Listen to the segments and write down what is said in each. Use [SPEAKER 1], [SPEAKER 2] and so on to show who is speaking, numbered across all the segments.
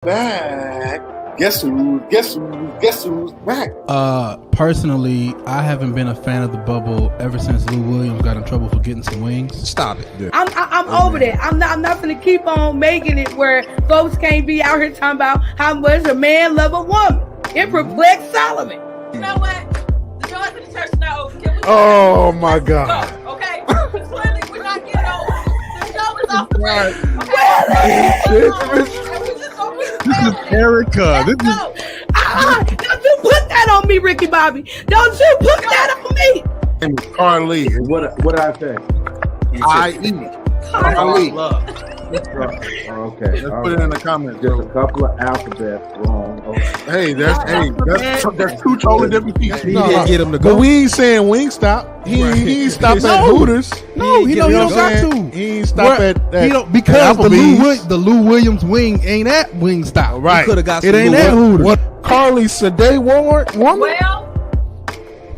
[SPEAKER 1] back. Guess who's back?
[SPEAKER 2] Personally, I haven't been a fan of the bubble ever since Lou Williams got in trouble for getting some wings.
[SPEAKER 3] Stop it.
[SPEAKER 4] Yeah. I'm over that. I'm not gonna keep on making it where folks can't be out here talking about how much a man love a woman. It perplexed Solomon.
[SPEAKER 5] You know what? The doors of the church is not open. Can we
[SPEAKER 1] Oh my God.
[SPEAKER 5] go, okay? Because clearly we're not getting over. The show is off the rails.
[SPEAKER 3] This is Erica.
[SPEAKER 4] Don't you put that on me, Ricky Bobby. Don't you put that on me.
[SPEAKER 1] And Carly.
[SPEAKER 6] What did I say?
[SPEAKER 1] I eat. Carly.
[SPEAKER 6] Okay.
[SPEAKER 1] Let's put it in the comments.
[SPEAKER 6] Just a couple of alphabets wrong. Okay.
[SPEAKER 1] Hey, that's two totally different pieces.
[SPEAKER 3] He didn't get him to
[SPEAKER 1] But
[SPEAKER 3] go.
[SPEAKER 1] we ain't saying Wingstop. He ain't stop at Hooters.
[SPEAKER 2] No, he don't got to.
[SPEAKER 1] He ain't stop at
[SPEAKER 2] He don't, because
[SPEAKER 1] Applebee's.
[SPEAKER 2] the Lou Williams wing ain't at Wingstop.
[SPEAKER 1] Right.
[SPEAKER 3] Could have got
[SPEAKER 2] It
[SPEAKER 3] some
[SPEAKER 2] ain't
[SPEAKER 3] Lou
[SPEAKER 2] at
[SPEAKER 3] Williams.
[SPEAKER 2] Hooters.
[SPEAKER 1] What Carly Sade woman?
[SPEAKER 5] Well,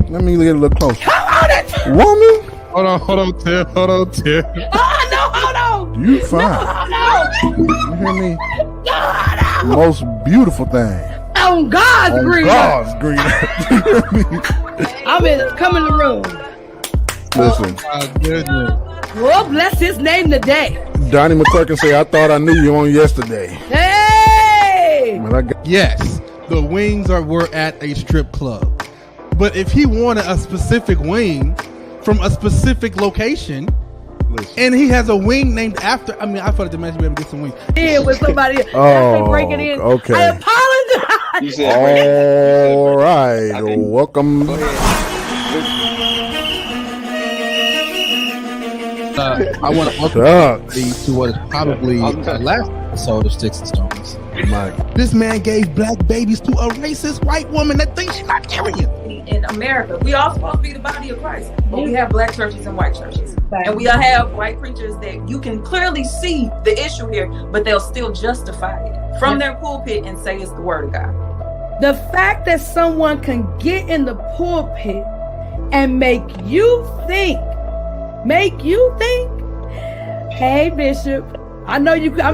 [SPEAKER 1] Let me get a little closer.
[SPEAKER 4] Come on, that.
[SPEAKER 1] Woman?
[SPEAKER 3] Hold on, Tim.
[SPEAKER 4] Oh no, hold on.
[SPEAKER 1] You fine.
[SPEAKER 4] Hold
[SPEAKER 1] You hear me?
[SPEAKER 4] on. No, hold on.
[SPEAKER 1] Most beautiful thing.
[SPEAKER 4] On God's
[SPEAKER 1] On
[SPEAKER 4] green.
[SPEAKER 1] God's green.
[SPEAKER 4] I'm in. Come in the room.
[SPEAKER 1] Listen,
[SPEAKER 3] My goodness.
[SPEAKER 4] Well, bless his name today.
[SPEAKER 1] Donnie McClurkin say, I thought I knew you on yesterday.
[SPEAKER 4] Hey.
[SPEAKER 1] But I got
[SPEAKER 2] Yes, the wings were at a strip club. But if he wanted a specific wing from a specific location,
[SPEAKER 1] listen.
[SPEAKER 2] and he has a wing named after, I mean, I thought the man should be able to get some wings.
[SPEAKER 4] Yeah, with somebody else.
[SPEAKER 1] Oh,
[SPEAKER 4] break it in.
[SPEAKER 1] okay.
[SPEAKER 4] I apologize.
[SPEAKER 6] You said
[SPEAKER 1] All right. Welcome.
[SPEAKER 3] I want to welcome
[SPEAKER 1] Shucks.
[SPEAKER 3] you to what is probably the last episode of Sticks and Stones.
[SPEAKER 2] This man gave black babies to a racist white woman that thinks she's Nigerian.
[SPEAKER 5] in America, we all supposed to be the body of Christ, but we have black churches and white churches, and we all have white preachers that you can clearly see the issue here, but they'll still justify it from their pulpit and say it's the word of God.
[SPEAKER 4] The fact that someone can get in the pulpit and make you think, hey Bishop, I know you about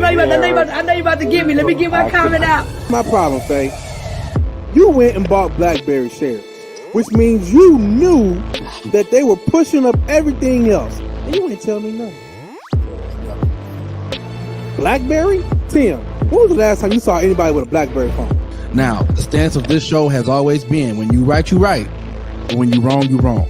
[SPEAKER 4] to get me. Let me get my comment out.
[SPEAKER 7] My problem, Faye. You went and bought BlackBerry shares, which means you knew that they were pushing up everything else. And you ain't tell me nothing. BlackBerry? Tim, when was the last time you saw anybody with a BlackBerry phone?
[SPEAKER 3] Now, the stance of this show has always been, when you right, you right. But when you wrong, you wrong.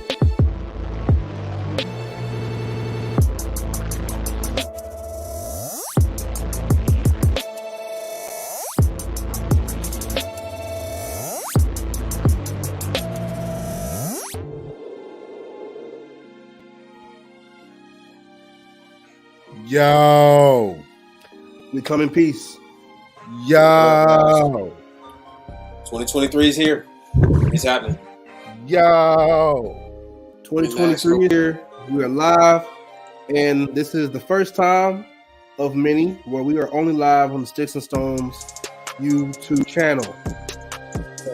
[SPEAKER 1] Yo.
[SPEAKER 7] We come in peace.
[SPEAKER 1] Yo.
[SPEAKER 8] 2023 is here. It's happening.
[SPEAKER 1] Yo.
[SPEAKER 7] 2023 here. We are live. And this is the first time of many where we are only live on the Sticks and Stones YouTube channel.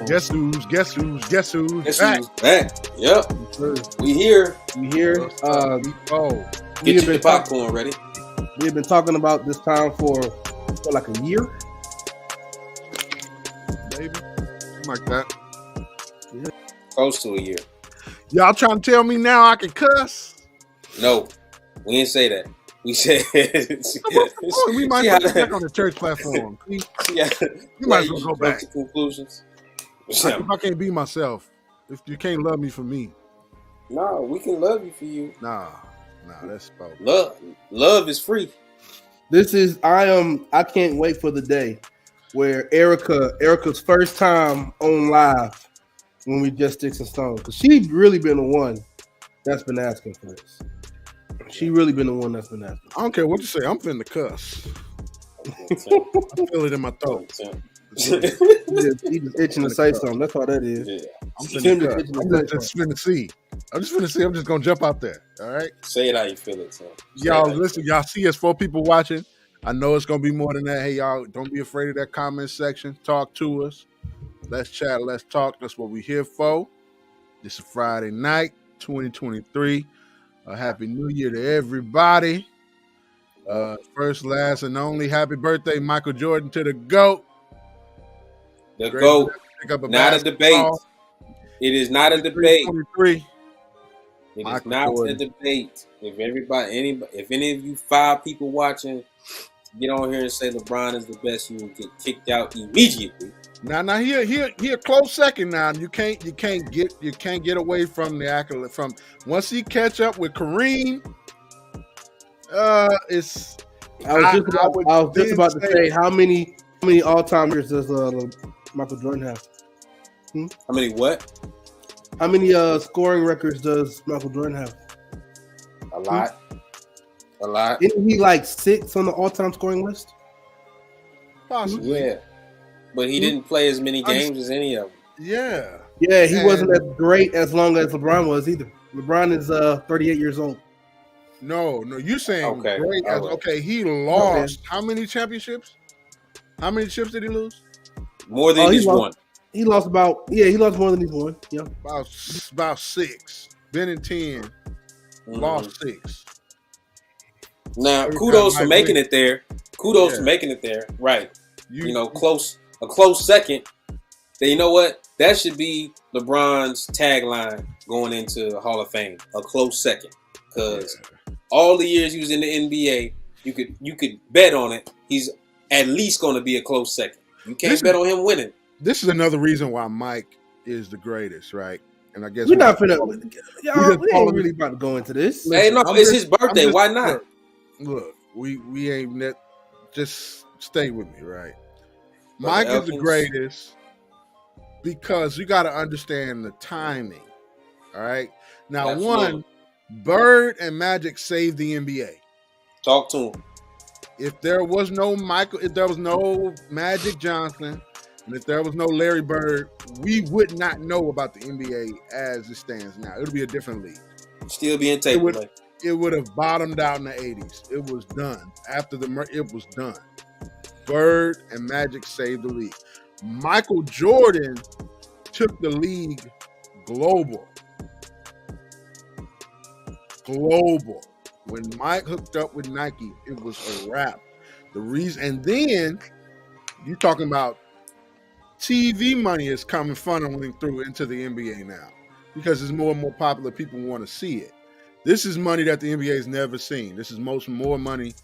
[SPEAKER 1] Guess who's
[SPEAKER 8] Guess
[SPEAKER 1] back?
[SPEAKER 8] who's back? Yep. We here.
[SPEAKER 7] We here.
[SPEAKER 1] Oh,
[SPEAKER 8] Get your popcorn ready.
[SPEAKER 7] We have been talking about this time for like a year.
[SPEAKER 1] baby. Something like that.
[SPEAKER 8] Close to a year.
[SPEAKER 1] Y'all trying to tell me now I can cuss?
[SPEAKER 8] No, we didn't say that. We said
[SPEAKER 1] We might go back on the church platform.
[SPEAKER 8] Yeah,
[SPEAKER 1] You might as well go back.
[SPEAKER 8] To conclusions.
[SPEAKER 1] If I can't be myself, if you can't love me for me,
[SPEAKER 8] No, we can love you for you.
[SPEAKER 1] nah, that's spoken.
[SPEAKER 8] Love is free.
[SPEAKER 7] I can't wait for the day where Erica's first time on live when we just Sticks and Stones. Because she's really been the one that's been asking for this. She really been the one that's been asking.
[SPEAKER 1] I don't care what you say. I'm finna cuss. I feel it in my throat.
[SPEAKER 7] He just itching to say something. That's all that is.
[SPEAKER 8] Yeah.
[SPEAKER 1] I'm
[SPEAKER 7] Tim
[SPEAKER 1] finna
[SPEAKER 7] just
[SPEAKER 1] cuss.
[SPEAKER 7] itching to
[SPEAKER 1] I'm
[SPEAKER 7] say
[SPEAKER 1] just finna see. I'm just gonna jump out there. All right,
[SPEAKER 8] Say it how you feel it. So.
[SPEAKER 1] y'all listen. Y'all see us 4 people watching. I know it's gonna be more than that. Hey, y'all, don't be afraid of that comment section. Talk to us. Let's chat. Let's talk. That's what we here for. This is Friday night, 2023. A happy New Year to everybody. First, last, and only happy birthday, Michael Jordan, to the GOAT.
[SPEAKER 8] The
[SPEAKER 1] Greatest
[SPEAKER 8] GOAT.
[SPEAKER 1] pick up a
[SPEAKER 8] Not a debate.
[SPEAKER 1] basketball.
[SPEAKER 8] It is not a debate.
[SPEAKER 1] 23.
[SPEAKER 8] It is
[SPEAKER 1] Michael
[SPEAKER 8] not
[SPEAKER 1] Jordan.
[SPEAKER 8] a debate. If any of you 5 people watching get on here and say LeBron is the best, you will get kicked out immediately.
[SPEAKER 1] Now he a close second. Now you can't get away from the accolade. From once he catch up with Kareem, it's.
[SPEAKER 7] I was just about to say how many all-time years does Michael Jordan have?
[SPEAKER 8] How many what?
[SPEAKER 7] How many scoring records does Michael Jordan have?
[SPEAKER 8] A lot. A lot.
[SPEAKER 7] Isn't he like 6 on the all-time scoring list?
[SPEAKER 1] Possibly.
[SPEAKER 8] Yeah. But he didn't play as many games as any of them.
[SPEAKER 1] Yeah.
[SPEAKER 7] Yeah, he wasn't as great as long as LeBron was either. LeBron is 38 years old.
[SPEAKER 1] No, you're saying
[SPEAKER 8] Okay,
[SPEAKER 1] great.
[SPEAKER 8] all right.
[SPEAKER 1] Okay, he lost how many championships? How many chips did he lose?
[SPEAKER 8] More than
[SPEAKER 7] he
[SPEAKER 8] just
[SPEAKER 7] lost-
[SPEAKER 8] one.
[SPEAKER 7] He lost he lost more than he's won. Yeah.
[SPEAKER 1] About 6. Been in 10. Lost 6.
[SPEAKER 8] Now,
[SPEAKER 1] Every
[SPEAKER 8] kudos
[SPEAKER 1] time
[SPEAKER 8] for
[SPEAKER 1] Mike
[SPEAKER 8] making
[SPEAKER 1] wins.
[SPEAKER 8] it there. Kudos
[SPEAKER 1] Yeah.
[SPEAKER 8] for making it there. Right.
[SPEAKER 1] You
[SPEAKER 8] A close second. Then you know what? That should be LeBron's tagline going into the Hall of Fame. A close second. Because all the years he was in the NBA, you could bet on it. He's at least going to be a close second. You can't bet on him winning.
[SPEAKER 1] This is another reason why Mike is the greatest, right? And I guess
[SPEAKER 7] We're not finna.
[SPEAKER 1] just
[SPEAKER 7] We
[SPEAKER 1] follow
[SPEAKER 7] ain't really about to go into this.
[SPEAKER 8] Hey, no,
[SPEAKER 1] I'm
[SPEAKER 8] it's
[SPEAKER 1] just-
[SPEAKER 8] his birthday.
[SPEAKER 1] I'm just-
[SPEAKER 8] Why not?
[SPEAKER 1] Look, we ain't net. Just stay with me, right?
[SPEAKER 8] Brother
[SPEAKER 1] Mike is the
[SPEAKER 8] Elkins.
[SPEAKER 1] greatest because you got to understand the timing. All right. Now,
[SPEAKER 8] Absolutely.
[SPEAKER 1] one, Bird and Magic saved the NBA.
[SPEAKER 8] Talk to him.
[SPEAKER 1] If there was no Magic Johnson, and if there was no Larry Bird, we would not know about the NBA as it stands now. It would be a different league.
[SPEAKER 8] Still being taken.
[SPEAKER 1] would- It would have bottomed out in the 80s. It was done. After it was done. Bird and Magic saved the league. Michael Jordan took the league global. When Mike hooked up with Nike, it was a wrap. The reason, and then you talking about TV money is coming funneling through into the NBA now because it's more and more popular. People want to see it. This is money that the NBA has never seen. This is more money,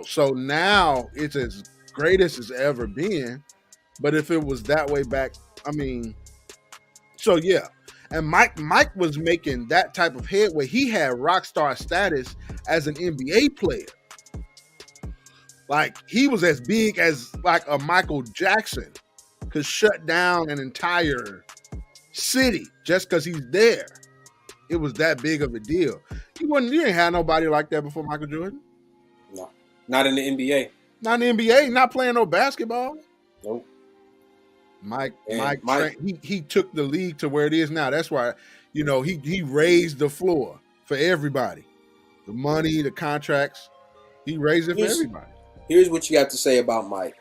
[SPEAKER 1] So now it's as great as it's ever been. But if it was that way back, so yeah. And Mike was making that type of headway. He had rock star status as an NBA player. Like he was as big as like a Michael Jackson could shut down an entire city just because he's there. It was that big of a deal. You ain't had nobody like that before Michael Jordan.
[SPEAKER 8] No, not in the NBA.
[SPEAKER 1] Not in the NBA, not playing no basketball.
[SPEAKER 8] Nope.
[SPEAKER 1] Mike, he took the league to where it is now. That's why, he raised the floor for everybody. The money, the contracts, he raised it for everybody.
[SPEAKER 8] Here's what you have to say about Mike.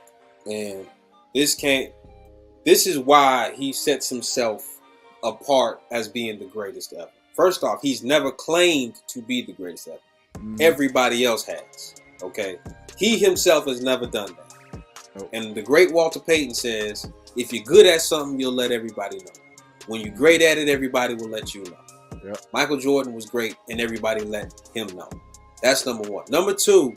[SPEAKER 8] And this is why he sets himself apart as being the greatest ever. First off, he's never claimed to be the greatest ever. Everybody else has. Okay? He himself has never done that.
[SPEAKER 1] Nope.
[SPEAKER 8] And the great Walter Payton says, if you're good at something, you'll let everybody know. When you're great at it, everybody will let you know.
[SPEAKER 1] Yep.
[SPEAKER 8] Michael Jordan was great, and everybody let him know. That's number one. Number two,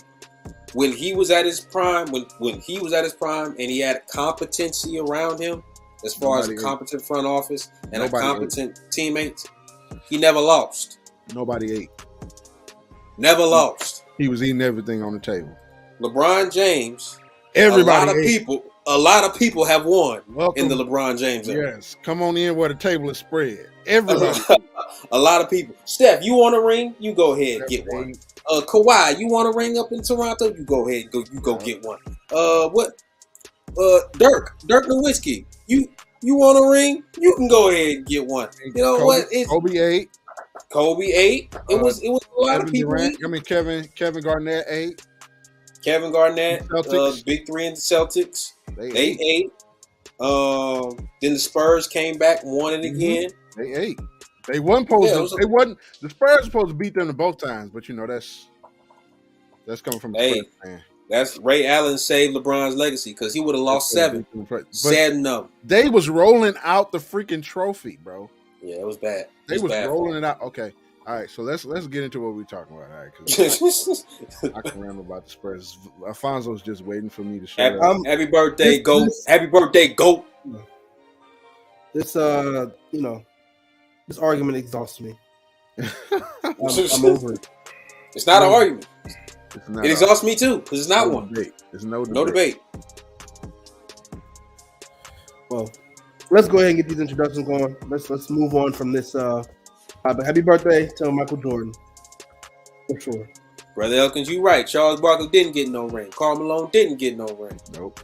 [SPEAKER 8] when he was at his prime, when he was at his prime and he had competency around him, as far as a competent front office and a competent teammates, he never lost.
[SPEAKER 1] Nobody ate.
[SPEAKER 8] Never lost.
[SPEAKER 1] He was eating everything on the table.
[SPEAKER 8] LeBron James,
[SPEAKER 1] Everybody
[SPEAKER 8] a lot of people have won
[SPEAKER 1] Welcome.
[SPEAKER 8] in the LeBron James era.
[SPEAKER 1] Yes. Come on in where the table is spread. Everybody.
[SPEAKER 8] A lot of people. Steph, you want a ring? You go ahead and get one. Kawhi, you want a ring up in Toronto? You go ahead and go get one. Dirk Nowitzki, you want a ring? You can go ahead and get one. You know what?
[SPEAKER 1] Kobe ate.
[SPEAKER 8] Kobe ate. It was a lot of people.
[SPEAKER 1] Kevin Garnett ate.
[SPEAKER 8] Kevin Garnett,
[SPEAKER 1] Celtics.
[SPEAKER 8] big three in the Celtics.
[SPEAKER 1] They
[SPEAKER 8] ate. Then the Spurs came back, won it again.
[SPEAKER 1] They ate. They wasn't supposed to. They wasn't. The Spurs were supposed to beat them both times, but that's coming from a Spurs fan.
[SPEAKER 8] That's Ray Allen saved LeBron's legacy because he would have lost 7.
[SPEAKER 1] But
[SPEAKER 8] Sad enough.
[SPEAKER 1] they was rolling out the freaking trophy, bro.
[SPEAKER 8] Yeah, it was bad.
[SPEAKER 1] They was
[SPEAKER 8] bad
[SPEAKER 1] rolling it out. Okay. All right, so let's get into what we're talking about. All right, because I can ramble about the Spurs. Alfonso's just waiting for me to show up.
[SPEAKER 8] Happy birthday, GOAT. Happy birthday, GOAT.
[SPEAKER 7] This this argument exhausts me. I'm over it.
[SPEAKER 8] It's not an argument.
[SPEAKER 1] It
[SPEAKER 8] It exhausts me too, because it's not one.
[SPEAKER 1] Debate. There's no debate.
[SPEAKER 8] No debate.
[SPEAKER 7] Well, let's go ahead and get these introductions going. Let's move on from this. Happy birthday to Michael Jordan, for sure.
[SPEAKER 8] Brother Elkins, you right. Charles Barkley didn't get no ring. Karl Malone didn't get no ring.
[SPEAKER 1] Nope.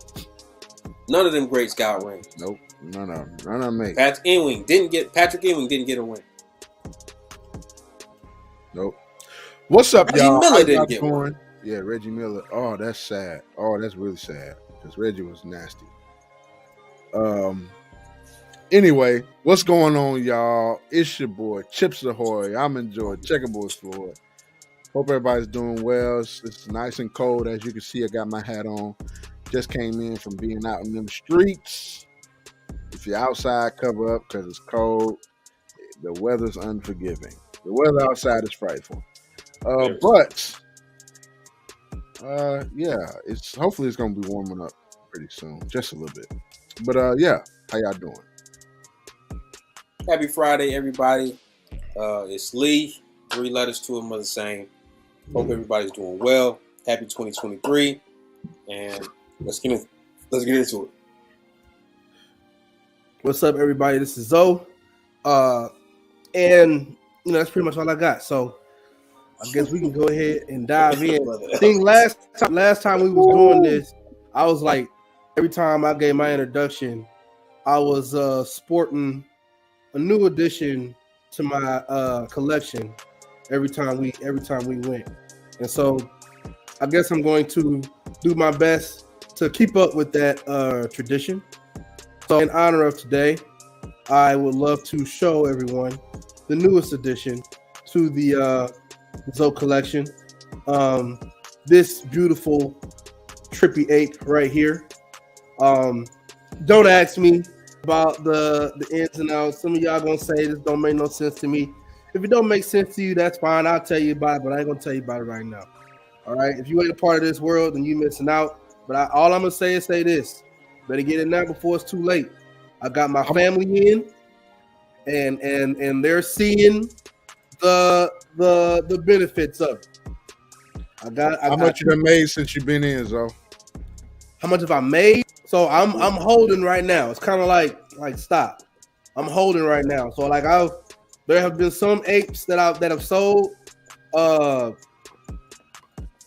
[SPEAKER 8] None of them greats got rings.
[SPEAKER 1] Nope. None of me.
[SPEAKER 8] Patrick Ewing didn't get a ring.
[SPEAKER 1] Nope. What's up,
[SPEAKER 8] Reggie
[SPEAKER 1] y'all?
[SPEAKER 8] Miller
[SPEAKER 1] How
[SPEAKER 8] didn't
[SPEAKER 1] y'all
[SPEAKER 8] get
[SPEAKER 1] doing? Yeah, Reggie Miller. Oh, that's sad. Oh, that's really sad because Reggie was nasty. Anyway, what's going on, y'all? It's your boy Chips Ahoy. I'm enjoying Checkerboard Floyd. Hope everybody's doing well. It's nice and cold, as you can see. I got my hat on. Just came in from being out in them streets. If you're outside, cover up because it's cold. The weather's unforgiving. The weather outside is frightful. Yeah, hopefully it's gonna be warming up pretty soon, just a little bit. But yeah, how y'all doing?
[SPEAKER 8] Happy Friday, everybody. It's Lee. 3 letters, 2 of them are the same. Hope everybody's doing well. Happy 2023, and let's get into it.
[SPEAKER 7] What's up, everybody? This is Zoe, and that's pretty much all I got. So I guess we can go ahead and dive in. I think last time we was doing this, I was like, every time I gave my introduction, I was sporting a new addition to my collection every time we went, and so I guess I'm going to do my best to keep up with that tradition. So in honor of today, I would love to show everyone the newest addition to the Zoe collection. This beautiful trippy ape right here. Don't ask me about the ins and outs. Some of y'all gonna say this don't make no sense to me. If it don't make sense to you, that's fine. I'll tell you about it, but I ain't gonna tell you about it right now. All right. If you ain't a part of this world, then you missing out. But all I'm gonna say is say this. Better get in now before it's too late. I got my family in, and they're seeing the benefits of it.
[SPEAKER 1] How much you have made since you've been in, Zoe?
[SPEAKER 7] How much have I made? So I'm holding right now. It's kind of like stop. I'm holding right now. So like there have been some apes that have sold.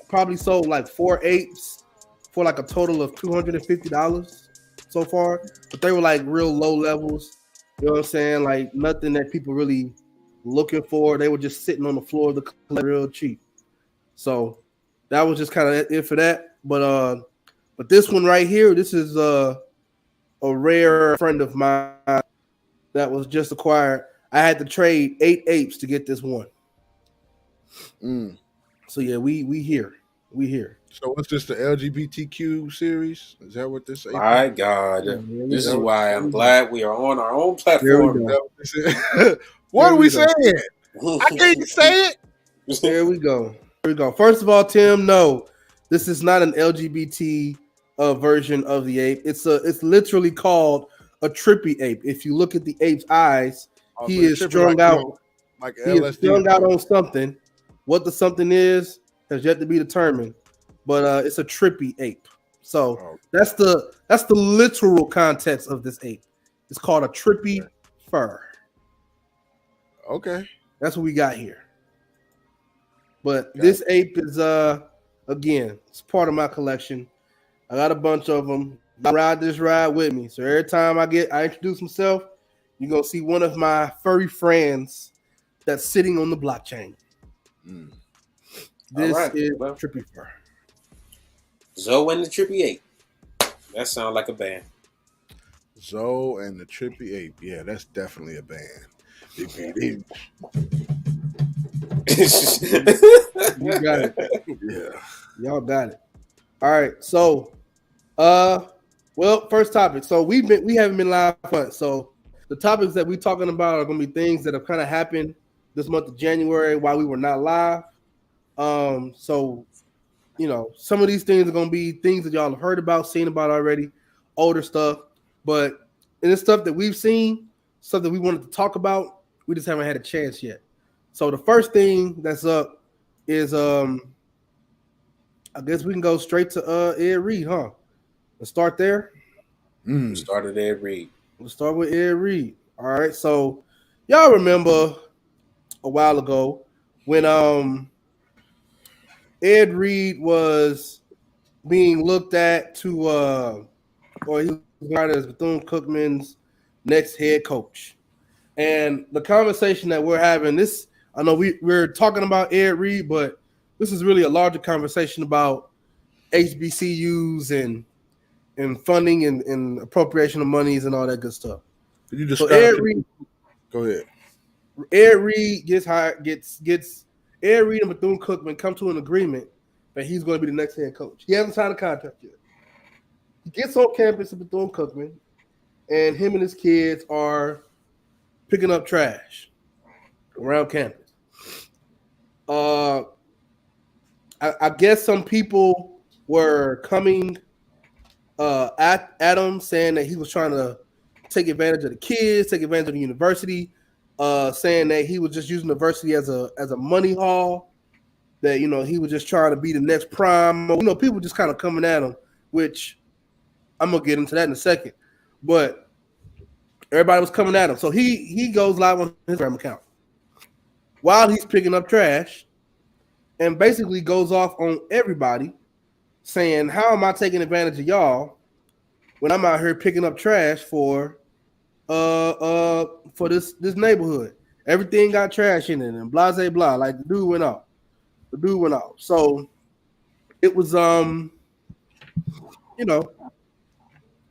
[SPEAKER 7] Probably sold like 4 apes for like a total of $250 so far. But they were like real low levels. You know what I'm saying? Like nothing that people really looking for. They were just sitting on the floor of the club real cheap. So that was just kind of it for that. But this one right here, this is a rare friend of mine that was just acquired. I had to trade 8 apes to get this one. So yeah, we here. We here.
[SPEAKER 1] So what's this, the LGBTQ series? Is that what this is?
[SPEAKER 8] My God. This is why I'm glad we are on our own platform.
[SPEAKER 1] What are we saying? I can't say it.
[SPEAKER 7] There we go. First of all, Tim, no, this is not an LGBT version of the ape. It's literally called a trippy ape. If you look at the ape's eyes, he is strung out.
[SPEAKER 1] Like
[SPEAKER 7] he is strung out on something. What the something is has yet to be determined, but it's a trippy ape. So that's the literal context of this ape. It's called a trippy fur.
[SPEAKER 1] Okay,
[SPEAKER 7] that's what we got here. But this ape is again, it's part of my collection. I got a bunch of them. Ride this ride with me. So every time I introduce myself, you're gonna see one of my furry friends that's sitting on the blockchain. This is Trippy Fur.
[SPEAKER 8] Zoe and the Trippy Ape. That sounds like a band.
[SPEAKER 1] Zoe and the Trippy Ape. Yeah, that's definitely a band. You
[SPEAKER 7] got it.
[SPEAKER 1] Yeah.
[SPEAKER 7] Y'all got it. All right. So, well, first topic. So we haven't been live month. So the topics that we're talking about are going to be things that have kind of happened this month of January while we were not live. So you know, some of these things are going to be things that y'all have heard about, seen about already, older stuff. But in the stuff that we've seen, stuff that we wanted to talk about, we just haven't had a chance yet. So the first thing that's up is I guess we can go straight to Ed Reed, huh? Let's start there.
[SPEAKER 8] Started Ed Reed.
[SPEAKER 7] Let's start with Ed Reed. All right. So y'all remember a while ago when Ed Reed was being looked at to or he was regarded as Bethune-Cookman's next head coach. And the conversation that we're having, this, I know we're talking about Ed Reed, but this is really a larger conversation about HBCUs and funding and appropriation of monies and all that good stuff.
[SPEAKER 1] Did you
[SPEAKER 7] So Ed Reed,
[SPEAKER 1] go ahead.
[SPEAKER 7] Ed Reed gets hired, gets Ed Reed and Bethune-Cookman come to an agreement that he's going to be the next head coach. He hasn't signed a contract yet. He gets on campus at Bethune-Cookman, and him and his kids are picking up trash around campus. I guess some people were coming at him saying that he was trying to take advantage of the kids, take advantage of the university, saying that he was just using the university as a money haul, that, you know, he was just trying to be the next prime. You know, people just kind of coming at him, which I'm going to get into that in a second. But everybody was coming at him. So he goes live on his Instagram account while he's picking up trash and basically goes off on everybody saying, how am I taking advantage of y'all when I'm out here picking up trash for this neighborhood? Everything got trash in it and blah, blah, blah. Like the dude went off. So it was you know,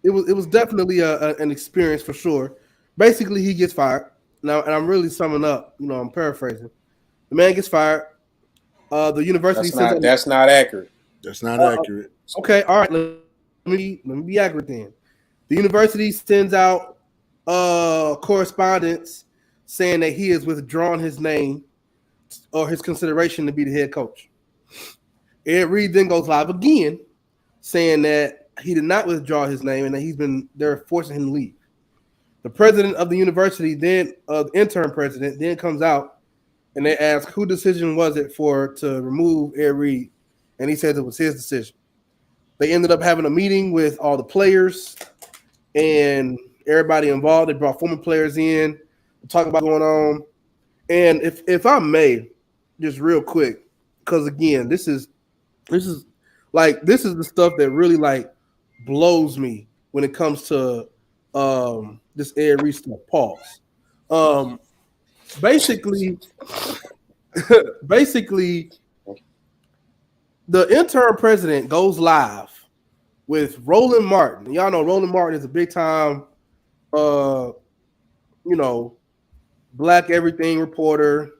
[SPEAKER 7] it was definitely an experience for sure. Basically, he gets fired. Now, and I'm really summing up, you know, I'm paraphrasing. The man gets fired. The university
[SPEAKER 8] That's not accurate.
[SPEAKER 1] That's not accurate.
[SPEAKER 7] Okay, all right. Let me be accurate then. The university sends out correspondence saying that he has withdrawn his name or his consideration to be the head coach. Ed Reed then goes live again saying that he did not withdraw his name and that they're forcing him to leave. The president of the university, then the interim president, then comes out and they ask whose decision was it to remove Ed Reed, and he says it was his decision. They ended up having a meeting with all the players and everybody involved. They brought former players in to talk about what's going on. And if I may, just real quick, because again, this is the stuff that really like blows me when it comes to this Ed Reed stuff. Pause. Basically, the interim president goes live with Roland Martin. Y'all know Roland Martin is a big time, you know, Black everything reporter,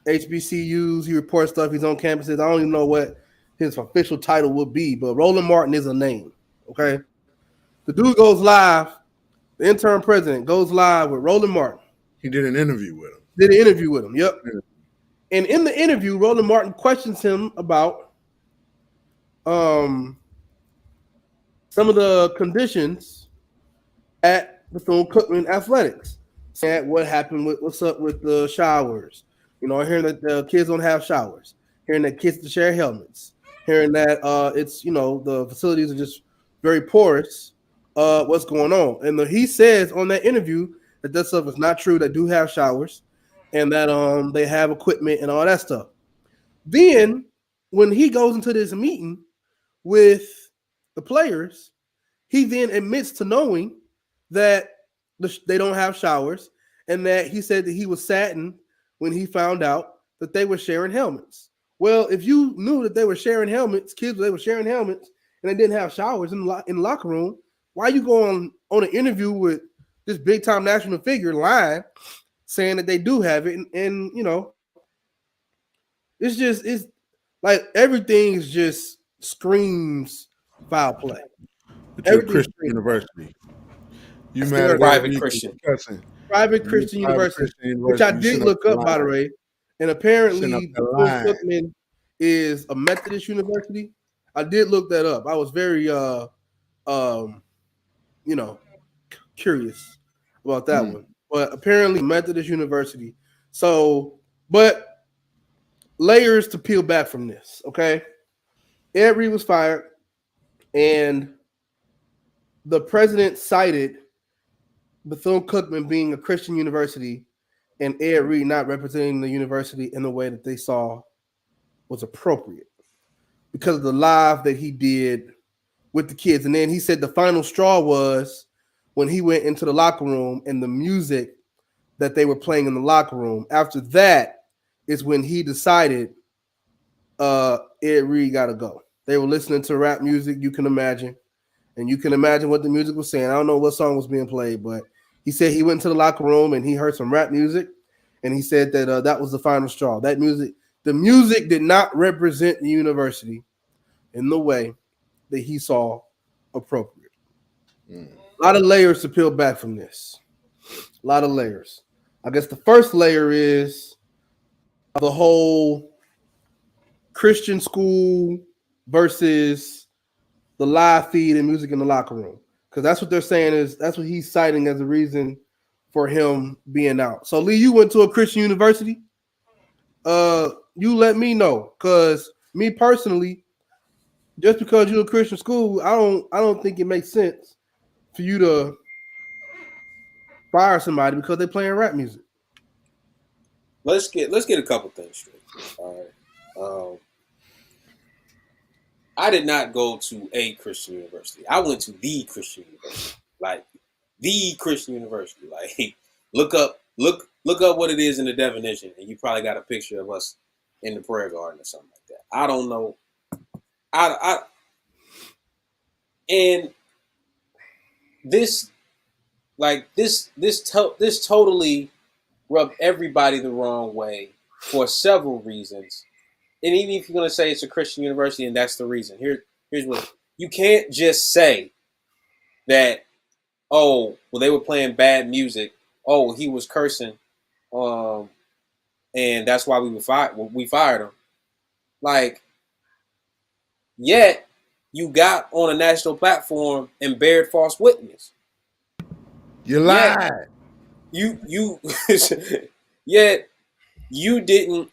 [SPEAKER 7] HBCUs. He reports stuff. He's on campuses. I don't even know what his official title would be, but Roland Martin is a name. Okay, the dude goes live. The interim president goes live with Roland Martin.
[SPEAKER 1] He did an interview with him.
[SPEAKER 7] Yep. Yeah. And in the interview, Roland Martin questions him about some of the conditions at Bethune-Cookman Athletics. Saying what happened with what's up with the showers. You know, hearing that the kids don't have showers. Hearing that kids to share helmets. Hearing that it's, you know, the facilities are just very porous. What's going on? And he says on that interview that stuff is not true. They do have showers, and that they have equipment and all that stuff. Then when he goes into this meeting with the players, he then admits to knowing that they don't have showers, and that he said that he was saddened when he found out that they were sharing helmets. Well, if you knew that they were sharing helmets, they were sharing helmets, and they didn't have showers in the locker room, why you going on an interview with this big time national figure lying, saying that they do have it? And you know, it's like everything is just screams foul play.
[SPEAKER 1] But you're a
[SPEAKER 7] Everything
[SPEAKER 1] Christian
[SPEAKER 7] screams.
[SPEAKER 1] university. You
[SPEAKER 7] That's
[SPEAKER 1] mad
[SPEAKER 7] still
[SPEAKER 1] at
[SPEAKER 8] private
[SPEAKER 1] every
[SPEAKER 8] Christian.
[SPEAKER 1] cussing.
[SPEAKER 7] Private
[SPEAKER 1] You
[SPEAKER 7] Christian
[SPEAKER 1] private
[SPEAKER 7] University,
[SPEAKER 1] Christian
[SPEAKER 7] which I
[SPEAKER 1] university. You
[SPEAKER 7] did
[SPEAKER 1] sitting
[SPEAKER 7] look
[SPEAKER 1] the
[SPEAKER 7] up, by the
[SPEAKER 1] line.
[SPEAKER 7] way, and
[SPEAKER 1] Sitting
[SPEAKER 7] apparently
[SPEAKER 1] up the
[SPEAKER 7] Bethune
[SPEAKER 1] line.
[SPEAKER 7] Cookman is a Methodist university. I did look that up. I was very, curious about that one. But apparently Methodist University. So, but layers to peel back from this, okay? Ed Reed was fired, and the president cited Bethune-Cookman being a Christian university and Ed Reed not representing the university in the way that they saw was appropriate because of the live that he did with the kids. And then he said the final straw was when he went into the locker room and the music that they were playing in the locker room. After that is when he decided Ed Reed got to go. They were listening to rap music, you can imagine. And you can imagine what the music was saying. I don't know what song was being played, but he said he went to the locker room and he heard some rap music. And he said that that was the final straw. That music, the music did not represent the university in the way that he saw appropriate. A lot of layers to peel back from this. A lot of layers. I guess the first layer is the whole Christian school versus the live feed and music in the locker room. Because that's what they're saying is that's what he's citing as a reason for him being out. So Lee, you went to a Christian university. You let me know. Because me personally, just because you're a Christian school, I don't think it makes sense for you to fire somebody because they're playing rap music.
[SPEAKER 8] Let's get a couple things straight. All right. I did not go to a Christian university. I went to the Christian university, like the Christian university. Like look up what it is in the definition, and you probably got a picture of us in the prayer garden or something like that. I don't know. And this totally rubbed everybody the wrong way for several reasons. And even if you're going to say it's a Christian university and that's the reason, here's what you can't just say that, oh, well, they were playing bad music. Oh, he was cursing. And that's why we fired him. Like, yet you got on a national platform and bared false witness.
[SPEAKER 1] You lied.
[SPEAKER 8] Yet you didn't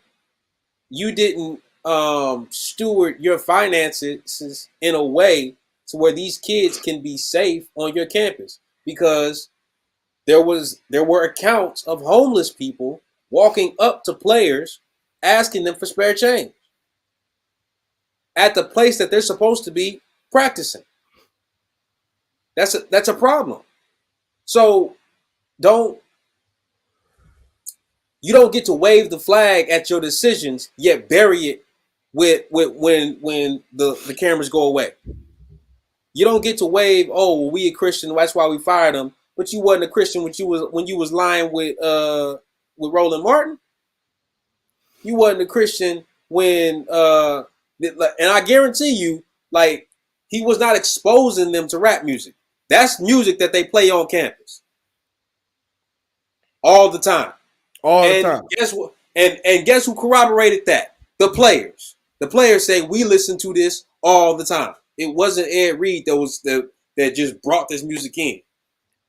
[SPEAKER 8] steward your finances in a way to where these kids can be safe on your campus, because there were accounts of homeless people walking up to players asking them for spare change at the place that they're supposed to be practicing. That's a problem. So you don't get to wave the flag at your decisions, yet bury it with when the cameras go away. You don't get to wave, oh, well, we a Christian, that's why we fired him, but you wasn't a Christian when you was lying with Roland Martin. You wasn't a Christian when and I guarantee you, like, he was not exposing them to rap music. That's music that they play on campus all the time. Guess what? And guess who corroborated that? The players. The players say we listen to this all the time. It wasn't Ed Reed that just brought this music in.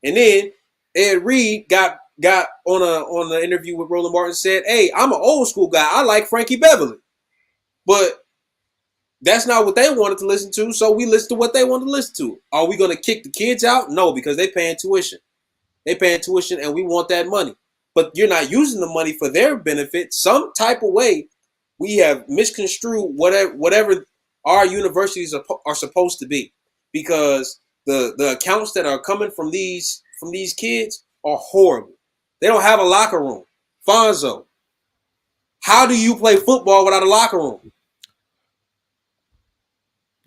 [SPEAKER 8] And then Ed Reed got on an interview with Roland Martin and said, "Hey, I'm an old school guy. I like Frankie Beverly." But that's not what they wanted to listen to, so we listened to what they wanted to listen to. Are we going to kick the kids out? No, because they're paying tuition. They're paying tuition, and we want that money. But you're not using the money for their benefit. Some type of way, we have misconstrued whatever our universities are supposed to be, because the accounts that are coming from these kids are horrible. They don't have a locker room. Fonzo, how do you play football without a locker room?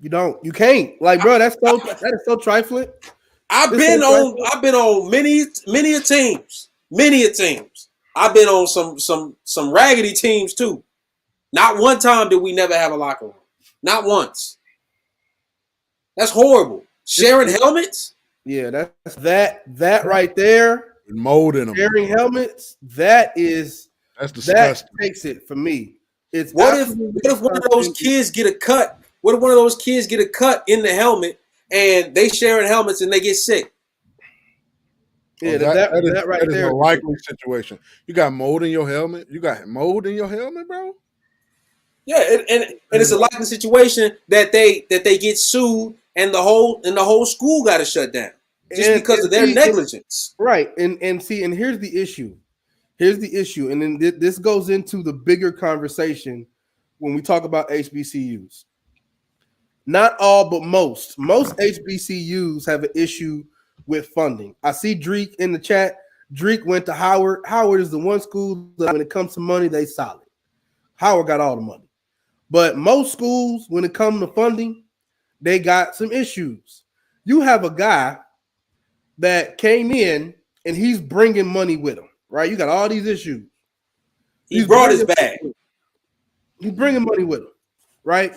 [SPEAKER 7] You don't. You can't. Like, bro, that is so trifling.
[SPEAKER 8] I've been on many teams. I've been on some raggedy teams too. Not one time did we never have a locker room. Not once. That's horrible. Sharing helmets?
[SPEAKER 7] Yeah, that's that right there.
[SPEAKER 1] Molding them.
[SPEAKER 7] Sharing helmets. That's
[SPEAKER 1] That's disgusting.
[SPEAKER 7] That takes it for me. It's
[SPEAKER 8] what if one of those kids get a cut? What if one of those kids get a cut in the helmet and they sharing helmets and they get sick?
[SPEAKER 7] Yeah, that right
[SPEAKER 1] is
[SPEAKER 7] there.
[SPEAKER 1] a likely situation. You got mold in your helmet. You got mold in your helmet, bro.
[SPEAKER 8] Yeah, and it's a likely situation that they get sued and the whole school got to shut down just because of their negligence.
[SPEAKER 7] Right, and here's the issue. And then this goes into the bigger conversation when we talk about HBCUs. Not all, but most HBCUs have an issue with funding. I see Dreek in the chat. Dreek went to Howard. Howard is the one school that when it comes to money, they solid. Howard got all the money. But most schools, when it comes to funding, they got some issues. You have a guy that came in and he's bringing money with him, right? You got all these issues.
[SPEAKER 8] He brought his bag.
[SPEAKER 7] He's bringing money with him, right?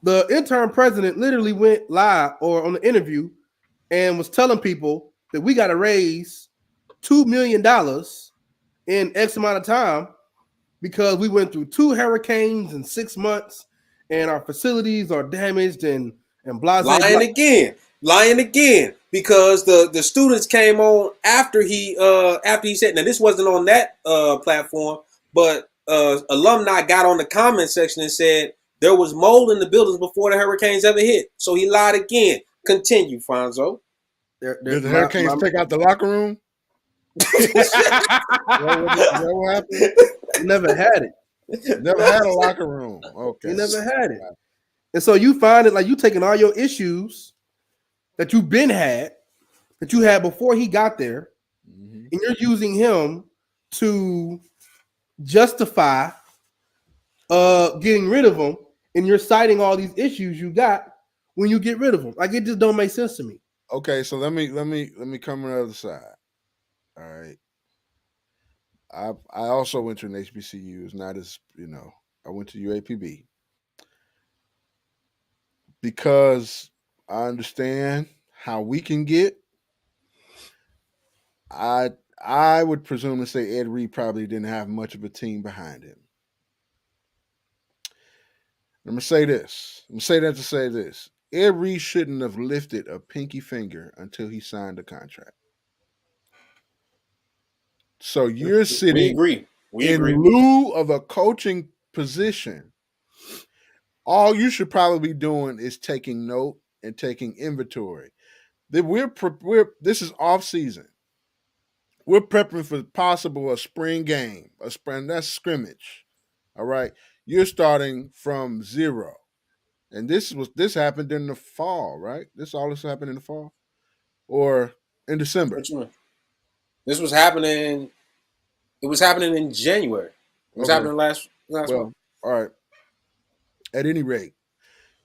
[SPEAKER 7] The interim president literally went live or on the interview and was telling people that we got to raise $2 million in X amount of time because we went through 2 hurricanes in 6 months and our facilities are damaged and blah.
[SPEAKER 8] Lying again because the students came on after he said, now this wasn't on that platform, but alumni got on the comment section and said there was mold in the buildings before the hurricanes ever hit. So he lied again. Continue, Fonzo.
[SPEAKER 1] Did the hurricanes take out the locker room? Is that what happened?
[SPEAKER 7] He never had
[SPEAKER 1] it. Never had a locker room. Okay.
[SPEAKER 7] He never had it. And so you find it like you taking all your issues that you've been had, that you had before he got there, and you're using him to justify getting rid of him, and you're citing all these issues you got when you get rid of him. Like it just don't make sense to me.
[SPEAKER 1] Okay, so let me come on the other side. All right. I also went to an HBCU. It's not as, I went to UAPB. Because I understand how we can get. I would presume to say Ed Reed probably didn't have much of a team behind him. I'm going to say this. I'm going to say that to say this. Ed Reed shouldn't have lifted a pinky finger until he signed the contract. So you're sitting in lieu of a coaching position. All you should probably be doing is taking note and taking inventory. This is off season. We're prepping for possible a spring game, that's scrimmage. All right, you're starting from zero, and this happened in the fall, right? This happened in the fall, or in December.
[SPEAKER 8] Which one? This was happening. It was happening in January. It was happening last month.
[SPEAKER 1] All right. At any rate,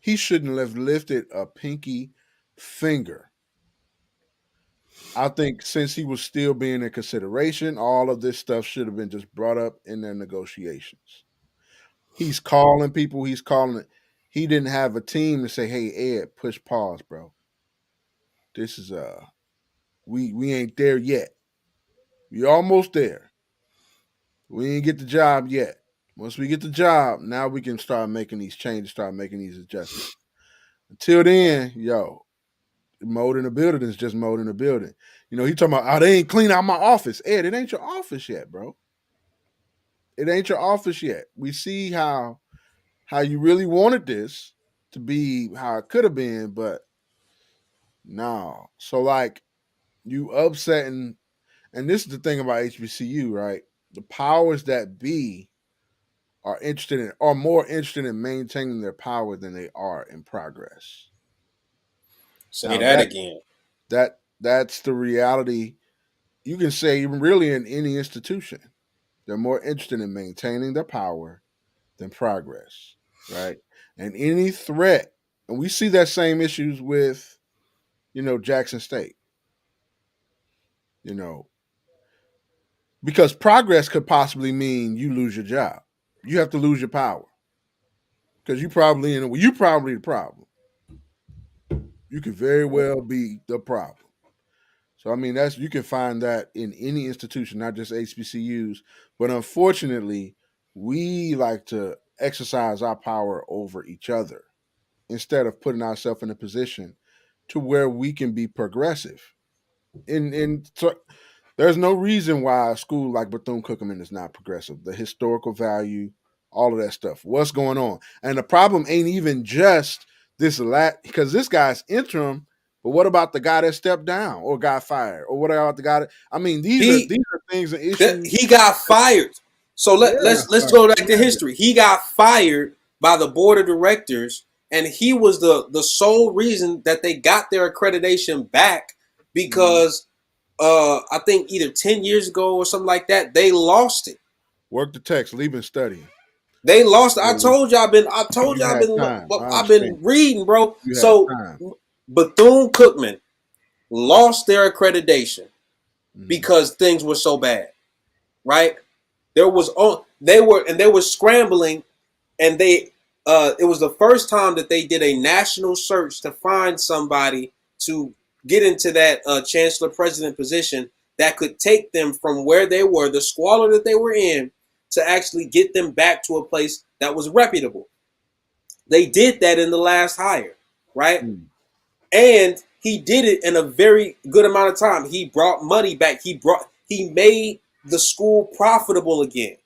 [SPEAKER 1] he shouldn't have lifted a pinky finger. I think since he was still being in consideration, all of this stuff should have been just brought up in their negotiations. He's calling people. He didn't have a team to say, "Hey, Ed, push pause, bro. This is we ain't there yet. We almost there. We ain't get the job yet. Once we get the job, now we can start making these changes, start making these adjustments. Until then, mold in the building is just mold in the building. He talking about, they ain't clean out my office. Ed, it ain't your office yet, bro. It ain't your office yet. We see how you really wanted this to be how it could have been, but no. So, you upsetting, and this is the thing about HBCU, right? The powers that be are more interested in maintaining their power than they are in progress.
[SPEAKER 8] Say that again.
[SPEAKER 1] That's the reality. You can say really in any institution, they're more interested in maintaining their power than progress, right? And any threat, and we see that same issues with, Jackson State. Because progress could possibly mean you lose your job. You have to lose your power because you probably the problem. You could very well be the problem. So I mean, you can find that in any institution, not just HBCUs. But unfortunately, we like to exercise our power over each other instead of putting ourselves in a position to where we can be progressive. So there's no reason why a school like Bethune-Cookman is not progressive. The historical value, all of that stuff. What's going on? And the problem ain't even just this because this guy's interim. But what about the guy that stepped down or got fired? Or what about the guy that, I mean, these are things and issues.
[SPEAKER 8] He got fired. So let's go back to history. He got fired by the board of directors, and he was the sole reason that they got their accreditation back because I think either 10 years ago or something like that, they lost it.
[SPEAKER 1] Work the text, leave and study.
[SPEAKER 8] They lost it. I told you I've been reading, bro. So Bethune-Cookman lost their accreditation because things were so bad, right? They were scrambling, and it was the first time that they did a national search to find somebody to get into that chancellor president position that could take them from where they were, the squalor that they were in, to actually get them back to a place that was reputable. They did that in the last hire, right? And he did it in a very good amount of time. He brought money back. He made the school profitable again,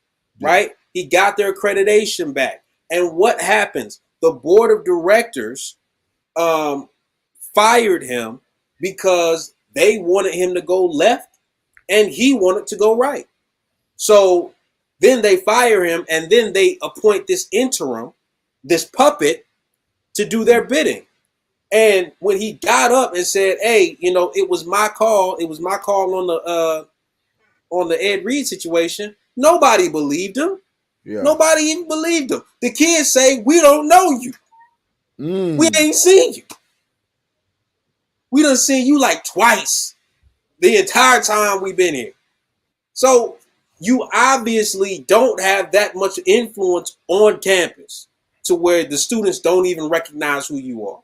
[SPEAKER 8] right? He got their accreditation back. And what happens? The board of directors fired him because they wanted him to go left and he wanted to go right. So then they fire him, and then they appoint this interim, this puppet, to do their bidding. And when he got up and said, "Hey, it was my call. It was my call on the Ed Reed situation," nobody believed him. Yeah. Nobody even believed him. The kids say, "We don't know you. We ain't seen you. We done seen you like twice the entire time we've been here." So you obviously don't have that much influence on campus to where the students don't even recognize who you are.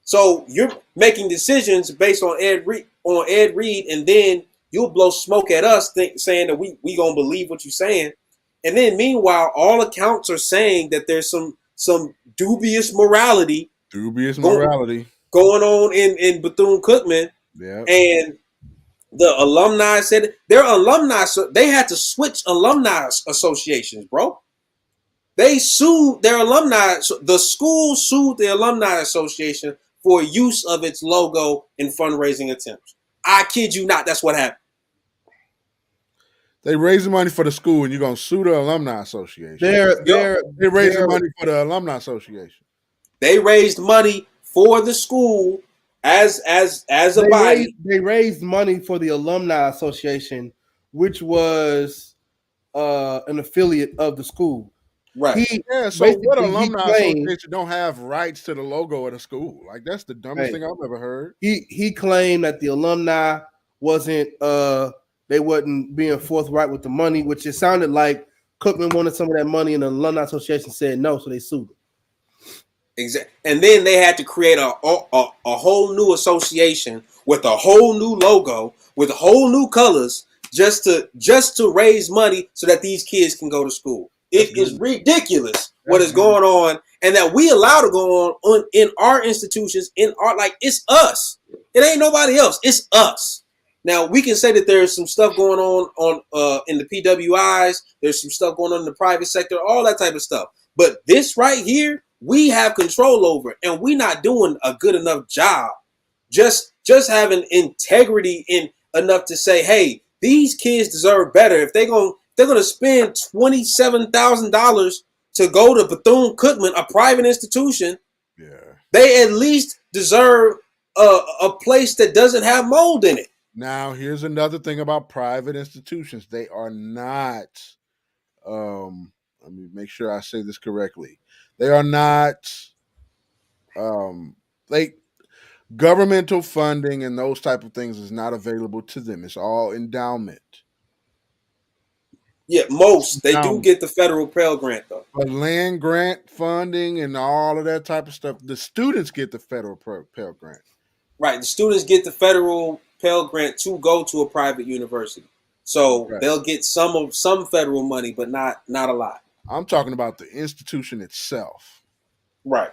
[SPEAKER 8] So you're making decisions based on Ed Reed, and then you'll blow smoke at us saying that we gonna believe what you're saying. And then meanwhile, all accounts are saying that there's some dubious morality going on in Bethune-Cookman. Yeah. And the alumni said their alumni, they had to switch alumni associations, bro. They sued their alumni. The school sued the alumni association for use of its logo in fundraising attempts. I kid you not, that's what happened.
[SPEAKER 1] They raising money for the school, and you're gonna sue the alumni association. They're raising money for the alumni association.
[SPEAKER 8] They raised money for the school as a body.
[SPEAKER 7] They raised money for the alumni association, which was an affiliate of the school.
[SPEAKER 8] Right.
[SPEAKER 1] So what alumni association don't have rights to the logo of the school? Like, that's the dumbest thing I've ever heard.
[SPEAKER 7] He claimed that the alumni wasn't they wasn't being forthright with the money, which it sounded like Cookman wanted some of that money, and the alumni association said no, so they sued him.
[SPEAKER 8] Exactly. And then they had to create a whole new association with a whole new logo, with whole new colors, just to raise money so that these kids can go to school. It is ridiculous what is going on, and that we allow to go on in our institutions, in our, like, it's us. It ain't nobody else. It's us. Now we can say that there's some stuff going on in the PWIs. There's some stuff going on in the private sector, all that type of stuff. But this right here, we have control over, and we're not doing a good enough job. Just having integrity in enough to say, hey, these kids deserve better. If they're gonna spend $27,000 to go to Bethune-Cookman, a private institution, they at least deserve a place that doesn't have mold in it.
[SPEAKER 1] Now, here's another thing about private institutions. They are not, let me make sure I say this correctly. They are not, governmental funding and those type of things is not available to them. It's all endowment.
[SPEAKER 8] Yeah, most they do
[SPEAKER 1] Now-
[SPEAKER 8] get the federal Pell Grant though.
[SPEAKER 1] But land grant funding and all of that type of stuff, the students get the federal Pell Grant.
[SPEAKER 8] Right, the students get the federal Pell Grant to go to a private university, so
[SPEAKER 1] Right.
[SPEAKER 8] they'll get some federal money, but not a lot.
[SPEAKER 1] I'm talking about the institution itself.
[SPEAKER 8] Right.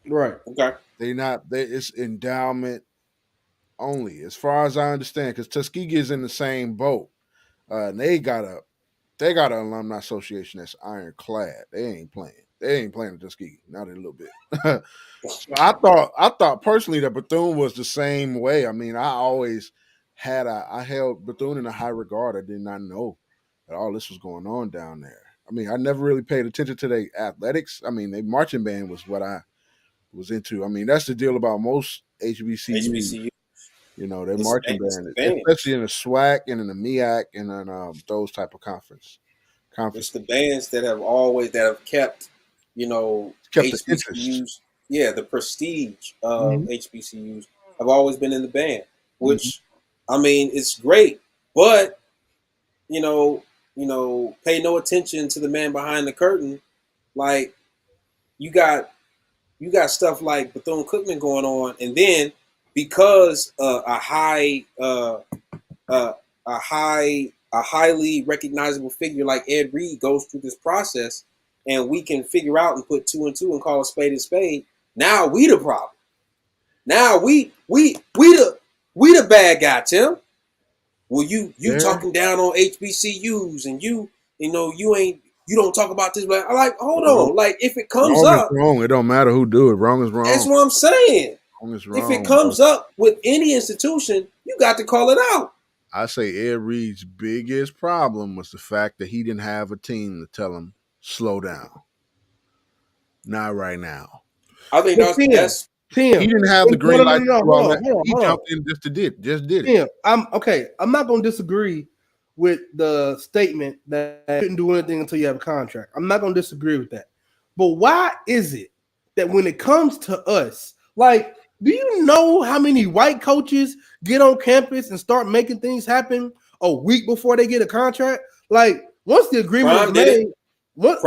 [SPEAKER 7] Right.
[SPEAKER 8] Okay.
[SPEAKER 1] It's endowment only, as far as I understand, because Tuskegee is in the same boat. And they got an alumni association that's ironclad. They ain't playing at Tuskegee, not a little bit. So I thought personally that Bethune was the same way. I mean, I always I held Bethune in a high regard. I did not know that all this was going on down there. I mean, I never really paid attention to their athletics. I mean, their marching band was what I was into. I mean, that's the deal about most HBCUs. You know, their marching band, especially in the SWAC and in the MEAC and in those type of conference.
[SPEAKER 8] It's the bands that have kept, HBCUs. Yeah, the prestige of HBCUs have always been in the band, which I mean, it's great, but pay no attention to the man behind the curtain. Like you got stuff like Bethune-Cookman going on, and then because a highly recognizable figure like Ed Reed goes through this process, and we can figure out and put 2 and 2 and call a spade. Now we the problem. Now we the bad guy, Tim. Well, you talking down on HBCUs, and you don't talk about this. But I'm like, hold on. Like if it comes up,
[SPEAKER 1] wrong. It don't matter who do it. Wrong is wrong.
[SPEAKER 8] That's what I'm saying.
[SPEAKER 1] Wrong is wrong.
[SPEAKER 8] If it comes up with any institution, you got to call it out.
[SPEAKER 1] I say Ed Reed's biggest problem was the fact that he didn't have a team to tell him slow down. Not right now.
[SPEAKER 8] I think that's
[SPEAKER 7] Tim.
[SPEAKER 1] He didn't have the green light.
[SPEAKER 7] Hold on.
[SPEAKER 1] He jumped in just did it.
[SPEAKER 7] Tim, I'm not going to disagree with the statement that you couldn't do anything until you have a contract. I'm not going to disagree with that. But why is it that when it comes to us, like, do you know how many white coaches get on campus and start making things happen a week before they get a contract? Like, once the agreement is made, once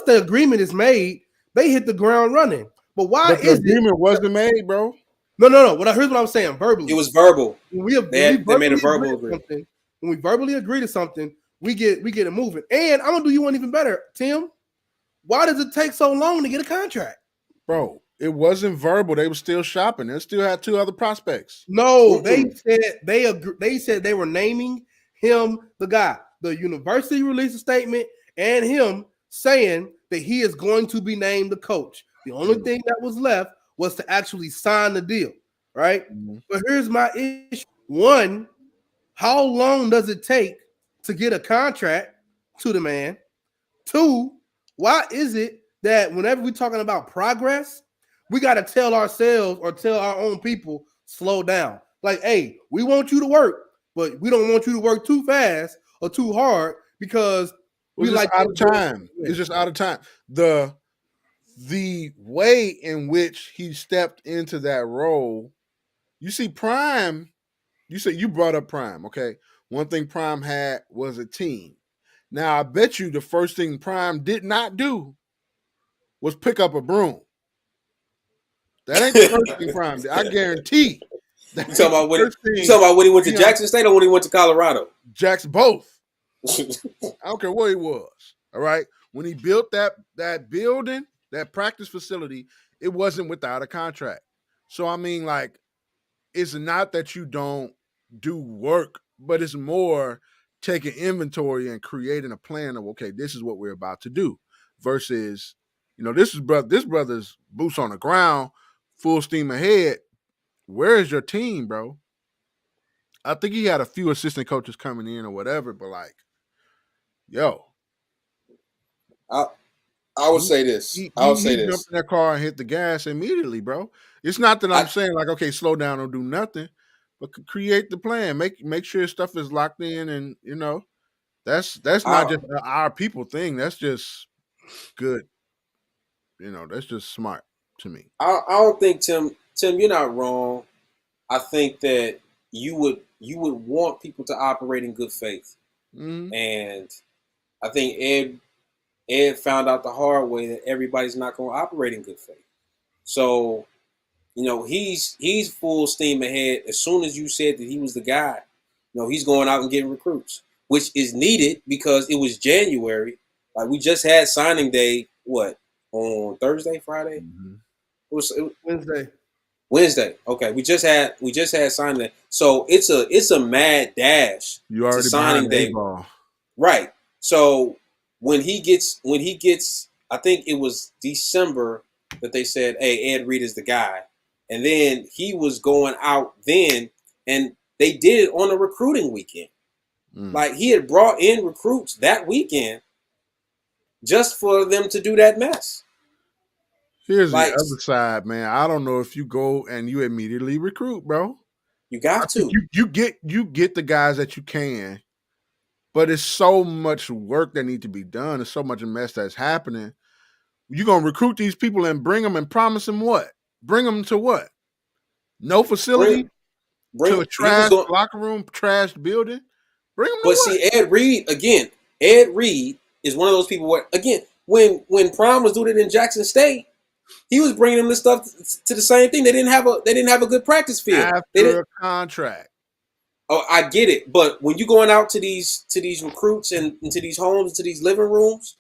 [SPEAKER 7] the agreement is made, they hit the ground running. But why
[SPEAKER 1] the agreement wasn't made, bro?
[SPEAKER 7] No. Here's what I'm saying. Verbally,
[SPEAKER 8] it was verbal.
[SPEAKER 7] They made a verbal agreement. When we verbally agree to something, we get it moving. And I'm gonna do you one even better, Tim. Why does it take so long to get a contract,
[SPEAKER 1] bro? It wasn't verbal. They were still shopping. They still had 2 other prospects.
[SPEAKER 7] No, they said they were naming him the guy. The university released a statement and him saying that he is going to be named the coach. The only thing that was left was to actually sign the deal, right? But here's my issue. 1, how long does it take to get a contract to the man? 2, why is it that whenever we're talking about progress, we got to tell ourselves or tell our own people, slow down. Like, hey, we want you to work, but we don't want you to work too fast or too hard because we like
[SPEAKER 1] out of time. It's just out of time. The way in which he stepped into that role, you see, Prime. You brought up Prime, okay? One thing Prime had was a team. Now I bet you the first thing Prime did not do was pick up a broom. That ain't the first thing Prime did. I guarantee.
[SPEAKER 8] You talking about when he went to Jackson State or when he went to Colorado?
[SPEAKER 1] Jackson, both. I don't care where he was. All right. When he built that building, that practice facility, it wasn't without a contract. So I mean, like, it's not that you don't do work, but it's more taking inventory and creating a plan of, okay, this is what we're about to do. Versus, this brother's boots on the ground, full steam ahead. Where is your team, bro? I think he had a few assistant coaches coming in or whatever, but like, yo.
[SPEAKER 8] I would say this.
[SPEAKER 1] He jumped in that car and hit the gas immediately, bro. It's not that I'm saying like, okay, slow down, don't do nothing, but create the plan. Make sure stuff is locked in, and that's not just our people thing. That's just good. That's just smart to me.
[SPEAKER 8] I don't think Tim, you're not wrong. I think that you would want people to operate in good faith, and I think Ed found out the hard way that everybody's not going to operate in good faith. So, he's full steam ahead. As soon as you said that he was the guy, he's going out and getting recruits, which is needed because it was January. Like, we just had signing day, on Thursday, Friday?
[SPEAKER 1] Mm-hmm.
[SPEAKER 8] It was
[SPEAKER 7] Wednesday.
[SPEAKER 8] Wednesday. Okay, we just had signing day. So it's a mad dash.
[SPEAKER 1] You already
[SPEAKER 8] to signing day.
[SPEAKER 1] Ball.
[SPEAKER 8] Right. So when he gets, I think it was December that they said, hey, Ed Reed is the guy. And then he was going out then, and they did it on a recruiting weekend. Like, he had brought in recruits that weekend just for them to do that mess.
[SPEAKER 1] Here's the other side, man. I don't know if you go and you immediately recruit, bro.
[SPEAKER 8] You got to.
[SPEAKER 1] You get the guys that you can, but it's so much work that need to be done. There's so much mess that's happening. You're going to recruit these people and bring them and promise them what? Bring them to what? No facility? To a trash locker room, trash building? Bring them to what?
[SPEAKER 8] See, Ed Reed is one of those people where, again, when Prime was doing it in Jackson State, he was bringing them this stuff to the same thing. They didn't have a good practice field.
[SPEAKER 1] After a contract.
[SPEAKER 8] Oh, I get it. But when you're going out to these recruits and into these homes, into these living rooms,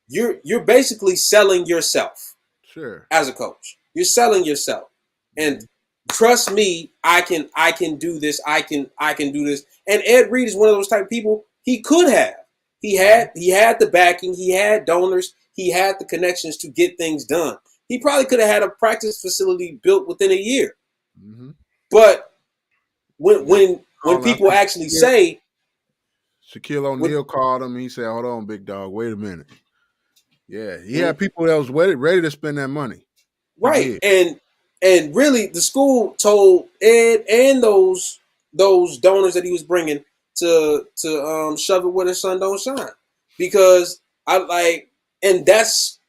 [SPEAKER 8] you're basically selling yourself.
[SPEAKER 1] Sure.
[SPEAKER 8] As a coach. You're selling yourself. And trust me, I can do this. I can do this. And Ed Reed is one of those type of people. He could have. He had the backing, he had donors, he had the connections to get things done. He probably could have had a practice facility built within a year. Mm-hmm. But when people actually say,
[SPEAKER 1] Shaquille O'Neal called him, he said, "Hold on, big dog, wait a minute." Yeah, he had people that was ready to spend that money.
[SPEAKER 8] Right. And really the school told Ed and those donors that he was bringing to shove it where the sun don't shine. Because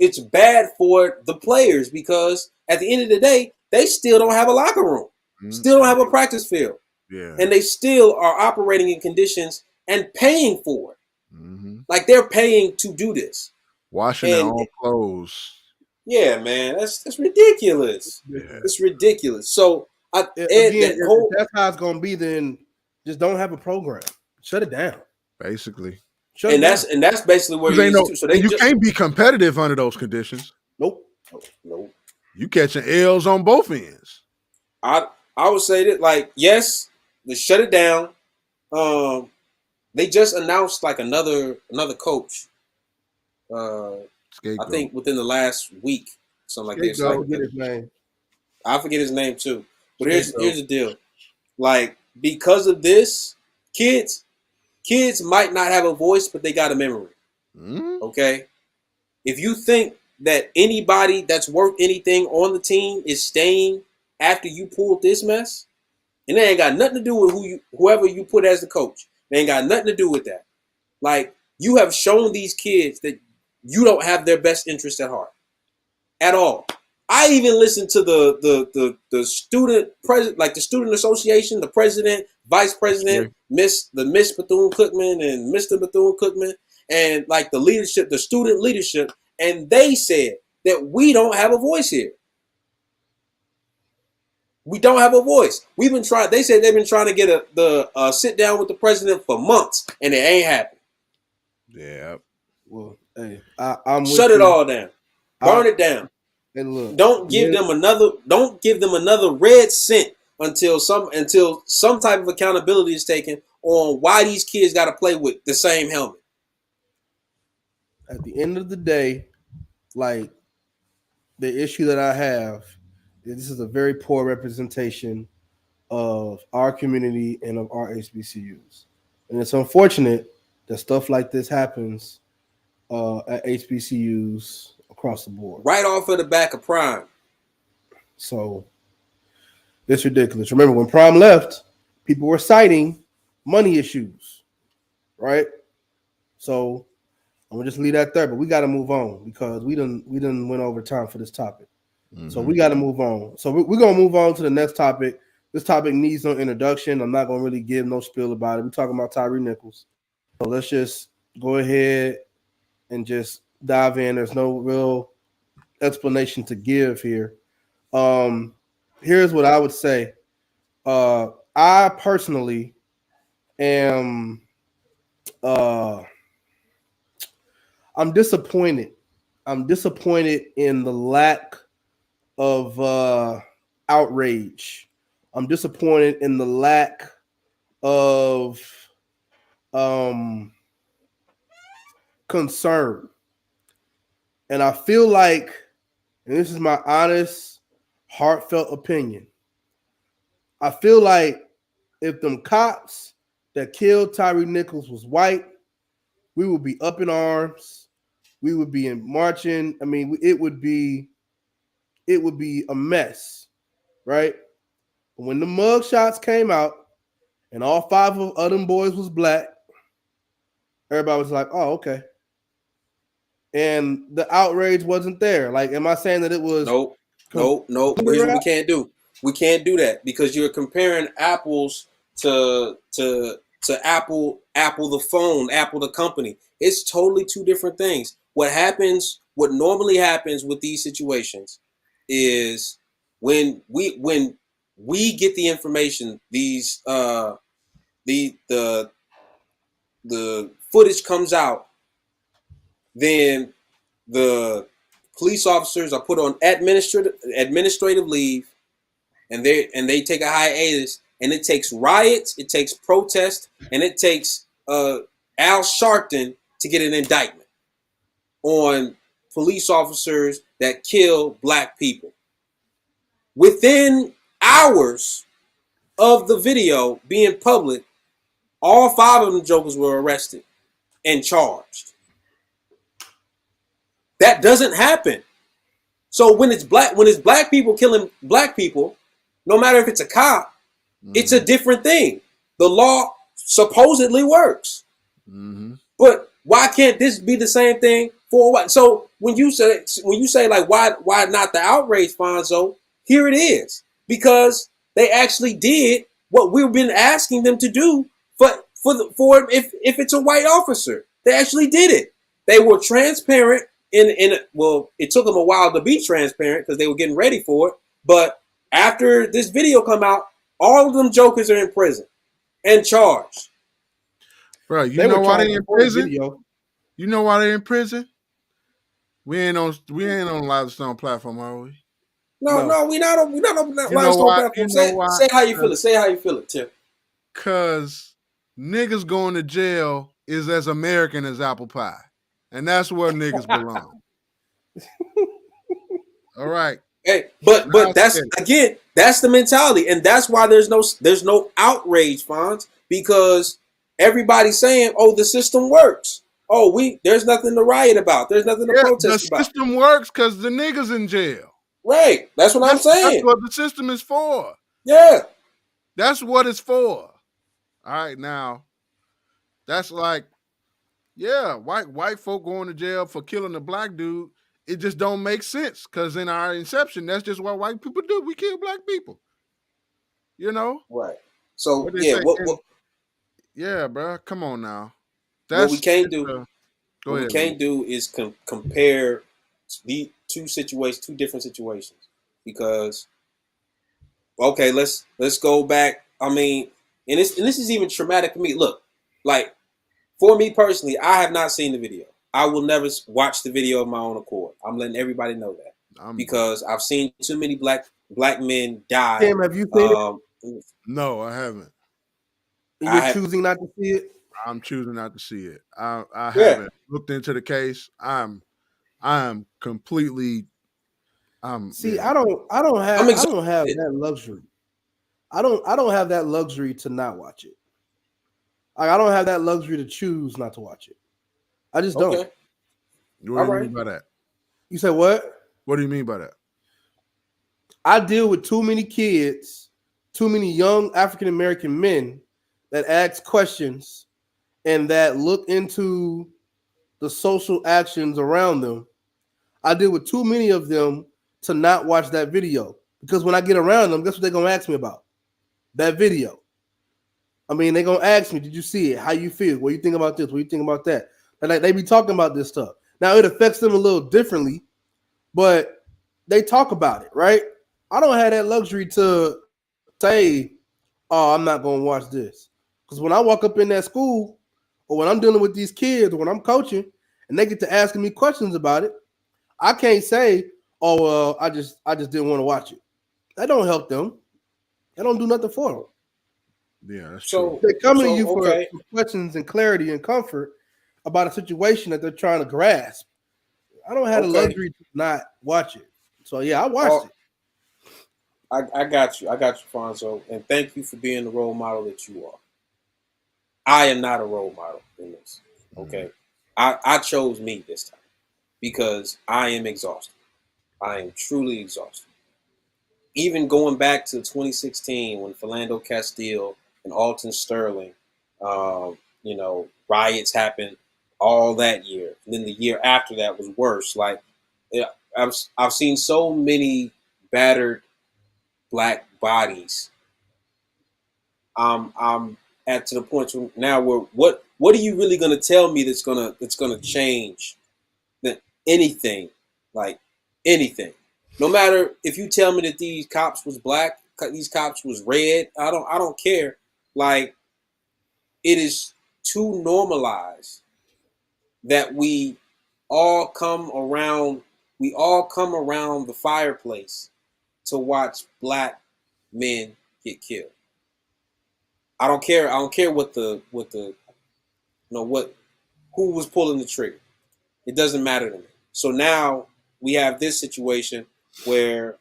[SPEAKER 8] it's bad for the players because at the end of the day, they still don't have a locker room, still don't have a practice field.
[SPEAKER 1] Yeah.
[SPEAKER 8] And they still are operating in conditions and paying for it. Mm-hmm. Like, they're paying to do this.
[SPEAKER 1] Washing their own clothes.
[SPEAKER 8] Yeah, man, that's ridiculous. Yeah. It's ridiculous. So
[SPEAKER 7] if that's how it's gonna be, then just don't have a program. Shut it down.
[SPEAKER 1] Basically.
[SPEAKER 8] And that's basically where
[SPEAKER 1] you can't be competitive under those conditions.
[SPEAKER 7] Nope.
[SPEAKER 1] You catching L's on both ends.
[SPEAKER 8] I would say that, yes, they shut it down. They just announced another coach. I think within the last week, something like this. I forget his name too. But here's the deal. Because of this, kids might not have a voice, but they got a memory. Okay? If you think that anybody that's worth anything on the team is staying after you pulled this mess, and they ain't got nothing to do with whoever you put as the coach. They ain't got nothing to do with that. You have shown these kids that you don't have their best interest at heart at all. I even listened to the student president, the student association, the president, vice president, Miss Bethune-Cookman and Mr. Bethune-Cookman, and the leadership, the student leadership, and they said that we don't have a voice here. We don't have a voice. They said they've been trying to get a sit down with the president for months, and it ain't happened.
[SPEAKER 1] Yeah.
[SPEAKER 7] Well, hey, I'm
[SPEAKER 8] shut it all down. Burn it down.
[SPEAKER 7] And look,
[SPEAKER 8] don't give them another red cent until some type of accountability is taken on why these kids got to play with the same helmet.
[SPEAKER 7] At the end of the day, the issue that I have is this is a very poor representation of our community and of our HBCUs. And it's unfortunate that stuff like this happens at HBCUs across the board.
[SPEAKER 8] Right off of the back of Prime.
[SPEAKER 7] So it's ridiculous. Remember, when Prime left, people were citing money issues, right? So I'm gonna just leave that there, but we got to move on because we done went over time for this topic. Mm-hmm. So we got to move on. So we're gonna move on to the next topic. This topic needs no introduction. I'm not gonna really give no spiel about it. We're talking about Tyree Nichols. So let's just go ahead and just dive in. There's no real explanation to give here. Here's what I would say. I personally am I'm disappointed. I'm disappointed in the lack of outrage. I'm disappointed in the lack of concern. And I feel like, and this is my honest, heartfelt opinion, I feel like if them cops that killed Tyree Nichols was white, we would be up in arms. We would be in marching. I mean, it would be a mess, right? When the mug shots came out and all 5 of them boys was black, everybody was like, oh, okay. And the outrage wasn't there. Like, am I saying that it was?
[SPEAKER 8] Nope. Here's what we can't do. We can't do that because you're comparing apples to Apple the phone, Apple the company. It's totally two different things. What normally happens with these situations is when we get the information, these the footage comes out, then the police officers are put on administrative leave, and they take a hiatus, and it takes riots, it takes protest, and it takes Al Sharpton to get an indictment on police officers that kill black people. Within hours of the video being public, all 5 of them jokers were arrested and charged. That doesn't happen. So when it's black people killing black people, no matter if it's a cop, it's a different thing. The law supposedly works. But why can't this be the same thing for what? So when you say like why not the outrage, Fonzo? Here it is. Because they actually did what we've been asking them to do for if it's a white officer. They actually did it. They were transparent well, it took them a while to be transparent because they were getting ready for it. But after this video come out, all of them jokers are in prison and charged.
[SPEAKER 1] Bro, you know why they in prison? You know why they in prison? We ain't on Live Stone platform, are we?
[SPEAKER 8] No, we not on Live Stone platform. Say how you feel it. Say how you feel it, Tim.
[SPEAKER 1] Cause niggas going to jail is as American as apple pie. And that's where niggas belong. All right.
[SPEAKER 8] Hey, but that's again, that's the mentality, and that's why there's no outrage, Fonz, because everybody's saying, "Oh, the system works. Oh, there's nothing to riot about. There's nothing to protest about."
[SPEAKER 1] The system works because the niggas in jail.
[SPEAKER 8] Right. That's what I'm saying.
[SPEAKER 1] That's what the system is for.
[SPEAKER 8] Yeah.
[SPEAKER 1] That's what it's for. All right, now that's like, yeah, white folk going to jail for killing a black dude. It just don't make sense because in our inception, that's just what white people do. We kill black people. You know?
[SPEAKER 8] Right. So
[SPEAKER 1] yeah, yeah, bro. Come on now.
[SPEAKER 8] What we can't do. What we can't do is compare the two different situations, because okay, let's go back. I mean, and this is even traumatic for me. Look, like for me personally, I have not seen the video. I will never watch the video of my own accord. I'm letting everybody know that because I've seen too many black men die.
[SPEAKER 7] Tim, have you seen it?
[SPEAKER 1] No, I haven't.
[SPEAKER 7] You're choosing not to see it?
[SPEAKER 1] I'm choosing not to see it. I haven't looked into the case. I'm completely.
[SPEAKER 7] See, I don't have that luxury. I don't have that luxury to not watch it. I don't have that luxury to choose not to watch it. I just don't.
[SPEAKER 1] What do you mean by that?
[SPEAKER 7] You say what?
[SPEAKER 1] What do you mean by that?
[SPEAKER 7] I deal with too many kids, too many young African American men that ask questions and that look into the social actions around them. I deal with too many of them to not watch that video, because when I get around them, guess what they're gonna ask me about? That video. I mean, they're gonna ask me, "Did you see it? How you feel? What do you think about this? What do you think about that?" And like they be talking about this stuff. Now it affects them a little differently, but they talk about it, right? I don't have that luxury to say, "Oh, I'm not going to watch this," because when I walk up in that school, or when I'm dealing with these kids, or when I'm coaching, and they get to asking me questions about it, I can't say, "Oh, well, I just didn't want to watch it." That don't help them. That don't do nothing for them.
[SPEAKER 1] Yeah, that's
[SPEAKER 8] So
[SPEAKER 1] true.
[SPEAKER 7] They're coming to
[SPEAKER 8] So,
[SPEAKER 7] you for
[SPEAKER 8] okay.
[SPEAKER 7] questions and clarity and comfort about a situation that they're trying to grasp. I don't have the
[SPEAKER 8] Okay.
[SPEAKER 7] luxury to not watch it. So yeah, I watched it.
[SPEAKER 8] I got you. I got you, Fonzo. And thank you for being the role model that you are. I am not a role model in this. Okay. I chose me this time because I am exhausted. I am truly exhausted. Even going back to 2016 when Philando Castile and Alton Sterling, riots happened all that year. And then the year after that was worse. Like, yeah, I've seen so many battered black bodies. I'm at to the point now where what are you really gonna tell me that's gonna change anything, like anything? No matter if you tell me that these cops was black, these cops was red, I don't care. Like, it is too normalized that we all come around the fireplace to watch black men get killed. I don't care what who was pulling the trigger. It doesn't matter to me. So now we have this situation where,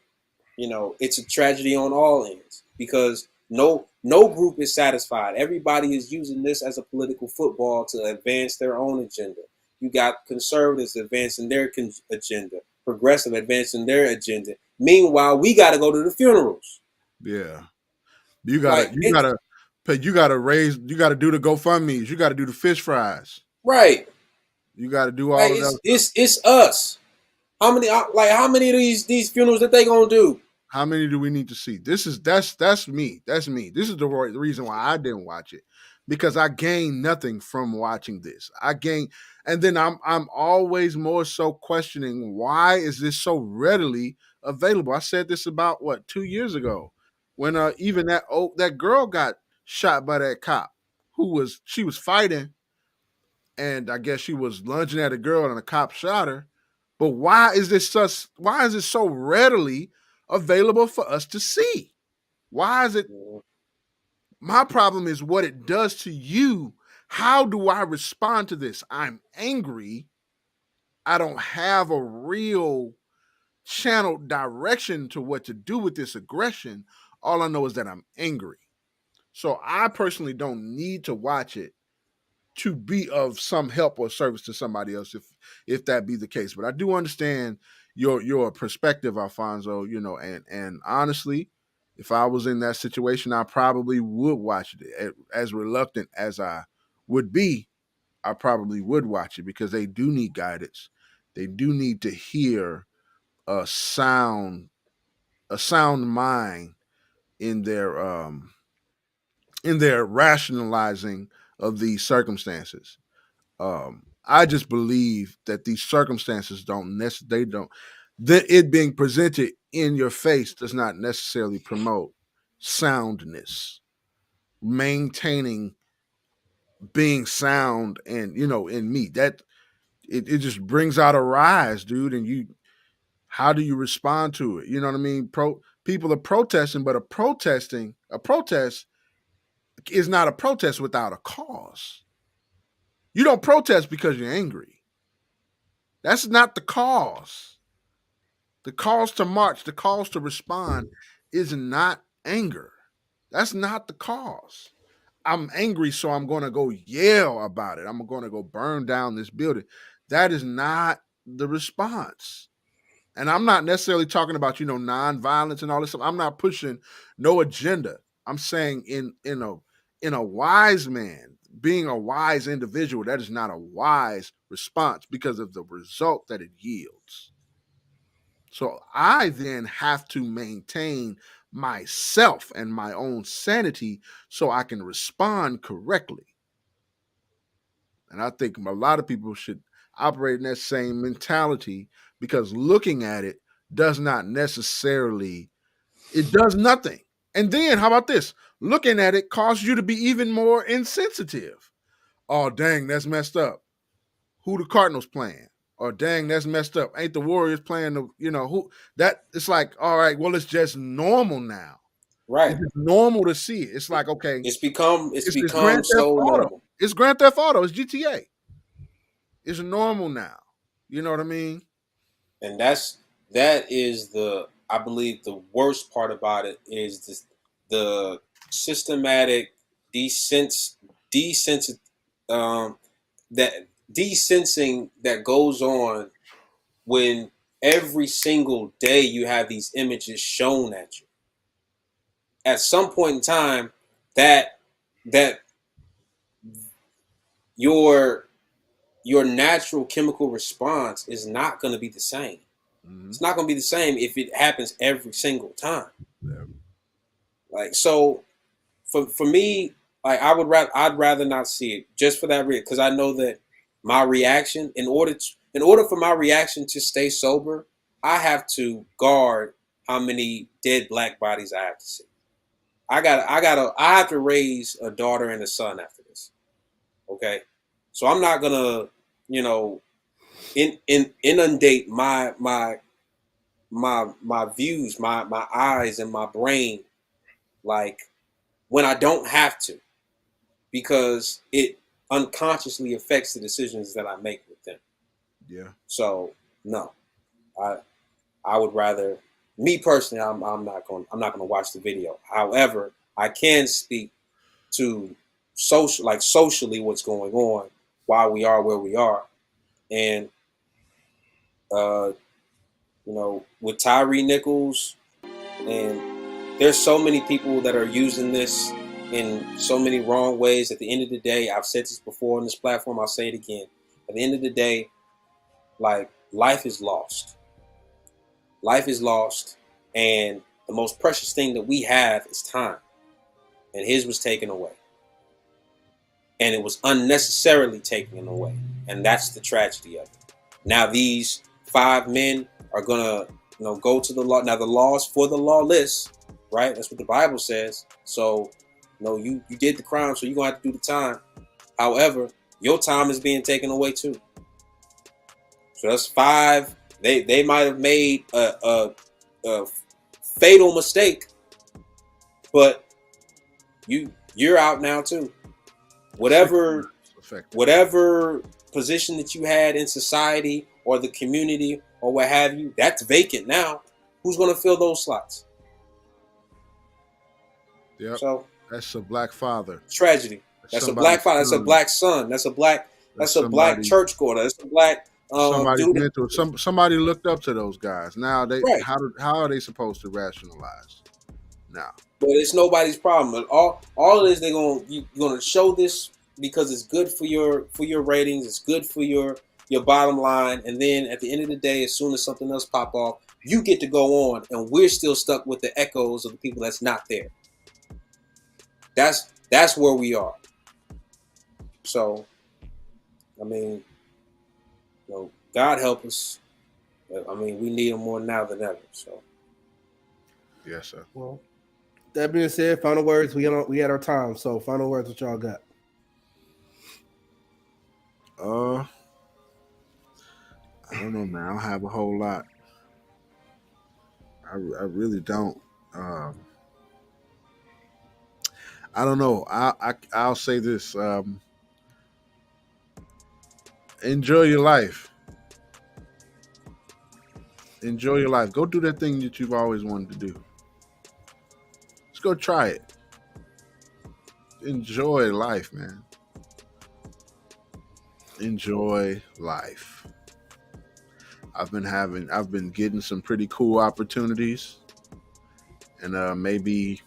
[SPEAKER 8] it's a tragedy on all ends because no group is satisfied. Everybody is using this as a political football to advance their own agenda. You got conservatives advancing their agenda, progressive advancing their agenda. Meanwhile, we got to go to the funerals.
[SPEAKER 1] Yeah, you gotta do the GoFundMe's. You gotta do the fish fries.
[SPEAKER 8] Right.
[SPEAKER 1] You gotta do all
[SPEAKER 8] Like,
[SPEAKER 1] of that.
[SPEAKER 8] it's us. How many of these funerals that they gonna do?
[SPEAKER 1] How many do we need to see? That's me. That's me. This is the reason why I didn't watch it, because I gained nothing from watching this. And then I'm always more so questioning, why is this so readily available? I said this about 2 years ago, when even that girl got shot by that cop she was fighting, and I guess she was lunging at a girl and a cop shot her. But why is this so readily available for us to see? Why is it? My problem is what it does to you. How do I respond to this? I'm angry. I don't have a real channeled direction to what to do with this aggression. All I know is that I'm angry. So I personally don't need to watch it to be of some help or service to somebody else, if that be the case. But I do understand your perspective, Alfonso, and honestly, if I was in that situation, I probably would watch it. As reluctant as I would be, I probably would watch it, because they do need guidance. They do need to hear a sound mind in their rationalizing of these circumstances. I just believe that these circumstances that it being presented in your face does not necessarily promote soundness, maintaining being sound, and in me that it just brings out a rise, dude. And how do you respond to it? You know what I mean? People are protesting, but a protest is not a protest without a cause. You don't protest because you're angry. That's not the cause. The cause to march, the cause to respond is not anger. That's not the cause. I'm angry, so I'm going to go yell about it. I'm going to go burn down this building. That is not the response. And I'm not necessarily talking about, nonviolence and all this stuff. I'm not pushing no agenda. I'm saying in a wise man, being a wise individual, that is not a wise response because of the result that it yields. So I then have to maintain myself and my own sanity so I can respond correctly. And I think a lot of people should operate in that same mentality, because looking at it does not necessarily, it does nothing. And then how about this? Looking at it causes you to be even more insensitive. Oh, dang, that's messed up. Who the Cardinals playing? Or dang, that's messed up. Ain't the Warriors playing the, who that? It's like, all right, well, it's just normal now.
[SPEAKER 8] Right.
[SPEAKER 1] It's just normal to see it. It's like, okay,
[SPEAKER 8] It's become
[SPEAKER 1] Grand Theft
[SPEAKER 8] so
[SPEAKER 1] Auto.
[SPEAKER 8] normal.
[SPEAKER 1] It's Grand Theft Auto. It's GTA. It's normal now. You know what I mean?
[SPEAKER 8] And that is I believe the worst part about it is the systematic desensing that goes on when every single day you have these images shown at you. At some point in time, that your natural chemical response is not going to be the same. Mm-hmm. It's not going to be the same if it happens every single time. Yeah. Like, so for me, like, I'd rather not see it, just for that reason, because I know that my reaction, in order for my reaction to stay sober, I have to guard how many dead black bodies I have to see. I have to raise a daughter and a son after this. Okay. So I'm not gonna, inundate my views, my eyes and my brain, like, when I don't have to, because it unconsciously affects the decisions that I make with them.
[SPEAKER 1] Yeah.
[SPEAKER 8] So no, I would rather, me personally, I'm not going to watch the video. However, I can speak to socially what's going on, why we are where we are. And, with Tyree Nichols, and there's so many people that are using this in so many wrong ways. At the end of the day, I've said this before on this platform, I'll say it again. At the end of the day, like, life is lost. Life is lost. And the most precious thing that we have is time. And his was taken away. And it was unnecessarily taken away. And that's the tragedy of it. Now these 5 men are going to, go to the law. Now the law's for the lawless, right? That's what the Bible says. So, you did the crime, so you're going to have to do the time. However, your time is being taken away too. So that's 5. They might have made a fatal mistake, but you're out now too. Whatever position that you had in society or the community or what have you, that's vacant now. Who's going to fill those slots?
[SPEAKER 1] Yep.
[SPEAKER 8] So
[SPEAKER 1] that's a black father.
[SPEAKER 8] Tragedy. That's a black father. That's a black son. That's a black churchgoer. That's a black
[SPEAKER 1] somebody looked up to those guys. Now how are they supposed to rationalize now?
[SPEAKER 8] But it's nobody's problem. All of this, you're gonna show this because it's good for your ratings, it's good for your bottom line, and then at the end of the day, as soon as something else pop off, you get to go on, and we're still stuck with the echoes of the people that's not there. That's where we are. So, I mean, God help us. I mean, we need him more now than ever. So,
[SPEAKER 1] yes, sir.
[SPEAKER 7] Well, that being said, final words. We had our time. So, final words. What y'all got?
[SPEAKER 1] I don't know, man. I don't have a whole lot. I really don't. I don't know. I'll say this. Enjoy your life. Enjoy your life. Go do that thing that you've always wanted to do. Just go try it. Enjoy life, man. Enjoy life. I've been getting some pretty cool opportunities, and maybe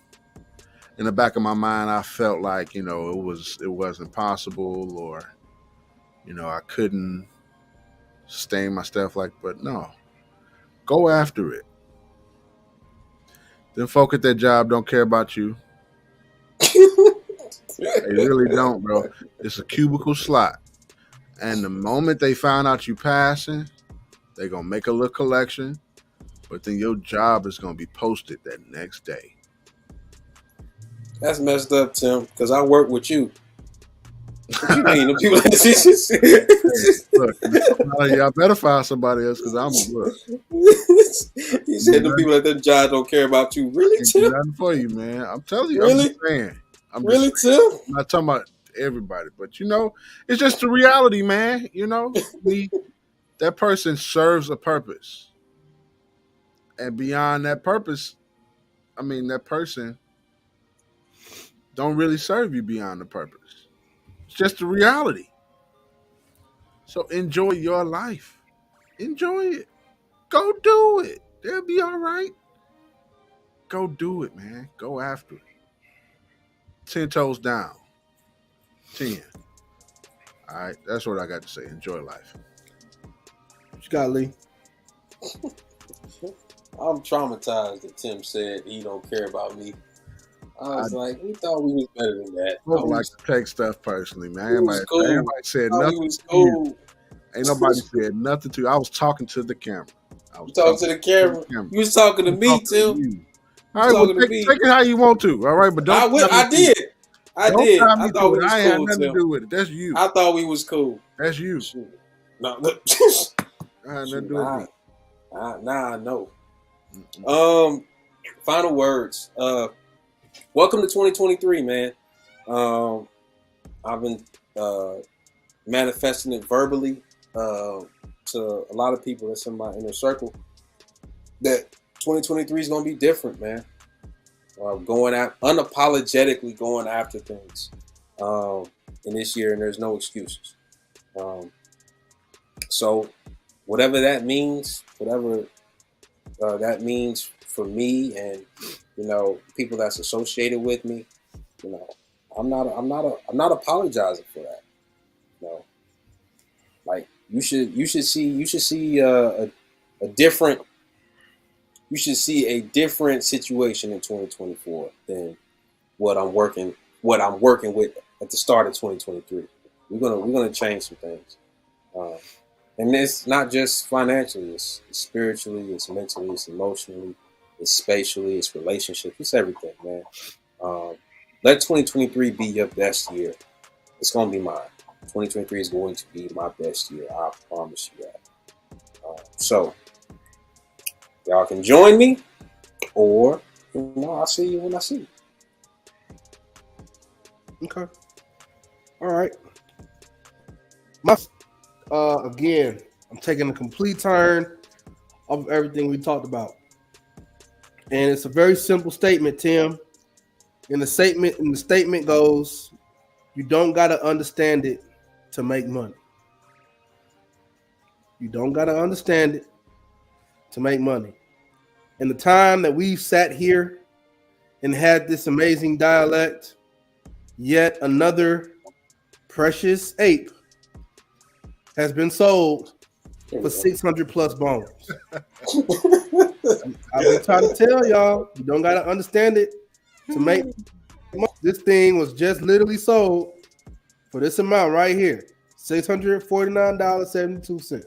[SPEAKER 1] in the back of my mind, I felt like, it wasn't possible, or, I couldn't sustain my stuff, but no, go after it. Then folk at that job don't care about you. They really don't, bro. It's a cubicle slot. And the moment they find out you passing, they're gonna make a little collection, but then your job is gonna be posted that next day.
[SPEAKER 8] That's messed up, Tim, because I work with you. What you mean? The people
[SPEAKER 1] Look, y'all better find somebody else because I'm look.
[SPEAKER 8] You said the people at the job don't care about you. Really,
[SPEAKER 1] Can't do
[SPEAKER 8] Tim?
[SPEAKER 1] nothing for you, man. I'm telling you.
[SPEAKER 8] Really?
[SPEAKER 1] I'm just saying.
[SPEAKER 8] Really,
[SPEAKER 1] just saying.
[SPEAKER 8] Tim?
[SPEAKER 1] I'm not talking about everybody, but you know, it's just the reality, man. You know, that person serves a purpose, and beyond that purpose, I mean, that person don't really serve you beyond the purpose. It's just the reality. So enjoy your life. Enjoy it. Go do it. They'll be all right. Go do it, man. Go after it. 10 toes down. 10. All right. That's what I got to say. Enjoy life.
[SPEAKER 7] What you got, Lee?
[SPEAKER 8] I'm traumatized that Tim said he don't care about me. I was like, we thought we was better than that.
[SPEAKER 1] I don't like to take stuff personally, man.
[SPEAKER 8] was cool.
[SPEAKER 1] Everybody said nothing.
[SPEAKER 8] Was
[SPEAKER 1] to
[SPEAKER 8] cool.
[SPEAKER 1] you. Ain't nobody said nothing to you. I was talking to the camera.
[SPEAKER 8] You talking to the camera. You was talking to me, Tim.
[SPEAKER 1] All right, well, take it how you want to. All right, but don't.
[SPEAKER 8] I did. I did. I thought we was
[SPEAKER 1] I ain't had
[SPEAKER 8] cool,
[SPEAKER 1] nothing
[SPEAKER 8] Tim.
[SPEAKER 1] to do with it. That's you.
[SPEAKER 8] I thought we was cool.
[SPEAKER 1] That's you.
[SPEAKER 8] No, look.
[SPEAKER 1] I had nothing to do with it.
[SPEAKER 8] Nah, I know. Final words. Welcome to 2023, man. I've been manifesting it verbally to a lot of people that's in my inner circle that 2023 is gonna be different, man. Unapologetically going after things in this year, and there's no excuses. So whatever that means, that means for me and people that's associated with me, I'm not apologizing for that. Like you should see a different situation in 2024 than what I'm working with at the start of 2023. We're gonna change some things, and it's not just financially. It's spiritually, it's mentally, it's emotionally, it's spatially, it's relationships, it's everything, man. Let 2023 be your best year. It's gonna be mine. 2023 is going to be my best year. I promise you that. So y'all can join me, or I'll see you when I see you.
[SPEAKER 7] Okay. All right. Again, I'm taking a complete turn of everything we talked about. And it's a very simple statement, Tim. And the statement goes, you don't gotta understand it to make money. You don't gotta understand it to make money. In the time that we've sat here and had this amazing dialect, yet another precious ape has been sold for 600 plus bones. I've been trying to tell y'all, you don't gotta understand it to make money. This thing was just literally sold for this amount right here, $649.72.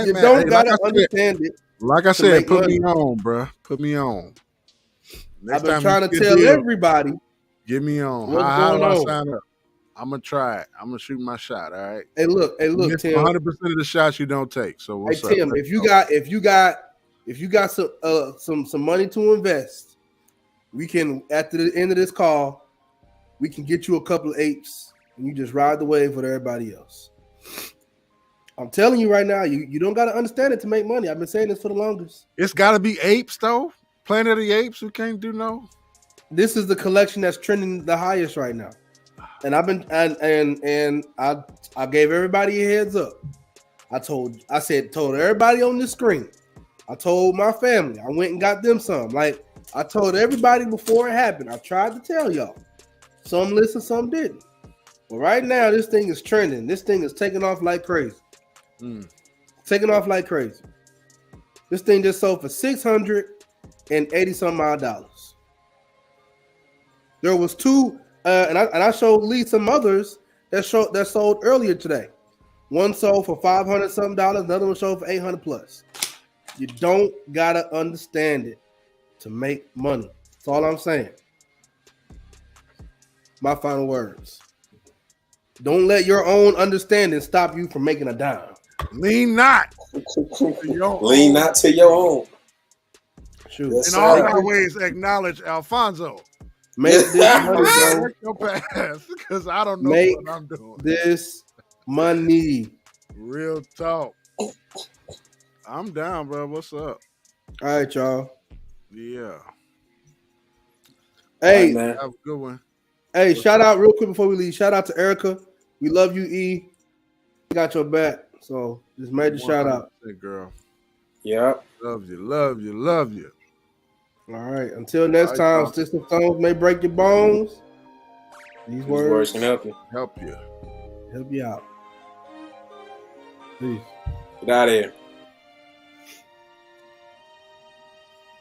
[SPEAKER 7] You don't gotta understand it.
[SPEAKER 1] Like I said, put me on, bro. Put me on.
[SPEAKER 7] I've been trying to tell everybody.
[SPEAKER 1] Get me on. How do I sign up? I'm gonna try it. I'm gonna shoot my shot. All right.
[SPEAKER 7] Hey, look, Tim.
[SPEAKER 1] 100% of the shots you don't take. So what's up?
[SPEAKER 7] Tim, if you got some money to invest, we can, after the end of this call, we can get you a couple of apes and you just ride the wave with everybody else. I'm telling you right now, you don't got to understand it to make money. I've been saying this for the longest.
[SPEAKER 1] It's got to be apes, though. Planet of the Apes, who can't do no.
[SPEAKER 7] This is the collection that's trending the highest right now. And I've been and I gave everybody a heads up. I told everybody on the screen. I told my family. I went and got them some. Like I told everybody before it happened. I tried to tell y'all. Some listened, some didn't. But right now, this thing is trending. This thing is taking off like crazy. Taking off like crazy. This thing just sold for $680 some odd. There was two, and I showed Lee some others that sold earlier today. One sold for $500 something, another one sold for $800 plus. You don't gotta understand it to make money. That's all I'm saying. My final words. Don't let your own understanding stop you from making a dime.
[SPEAKER 1] Lean not.
[SPEAKER 8] Lean not to your own.
[SPEAKER 7] Shoot.
[SPEAKER 8] Yes,
[SPEAKER 1] In all
[SPEAKER 8] sir.
[SPEAKER 1] my ways, acknowledge Alfonso.
[SPEAKER 7] Make this money, bro.
[SPEAKER 1] Work your path, because I don't know
[SPEAKER 7] Make
[SPEAKER 1] what I'm doing.
[SPEAKER 7] this money.
[SPEAKER 1] Real talk. I'm down, bro. What's up?
[SPEAKER 7] All right, y'all.
[SPEAKER 1] Yeah.
[SPEAKER 7] Hey,
[SPEAKER 8] All right, man.
[SPEAKER 1] Have a good one.
[SPEAKER 7] hey, shout out real quick before we leave. Shout out to Erica. We love you, E. We got your back. So just made the shout out.
[SPEAKER 1] 100%, girl.
[SPEAKER 8] Yep.
[SPEAKER 1] Love you, love you, love you.
[SPEAKER 7] All right. Until next
[SPEAKER 1] All right,
[SPEAKER 7] time,
[SPEAKER 1] y'all.
[SPEAKER 7] sticks and stones may break your bones. These
[SPEAKER 8] These
[SPEAKER 7] words
[SPEAKER 8] words can help you.
[SPEAKER 1] Help you.
[SPEAKER 7] help you out. Peace.
[SPEAKER 8] Get out of here.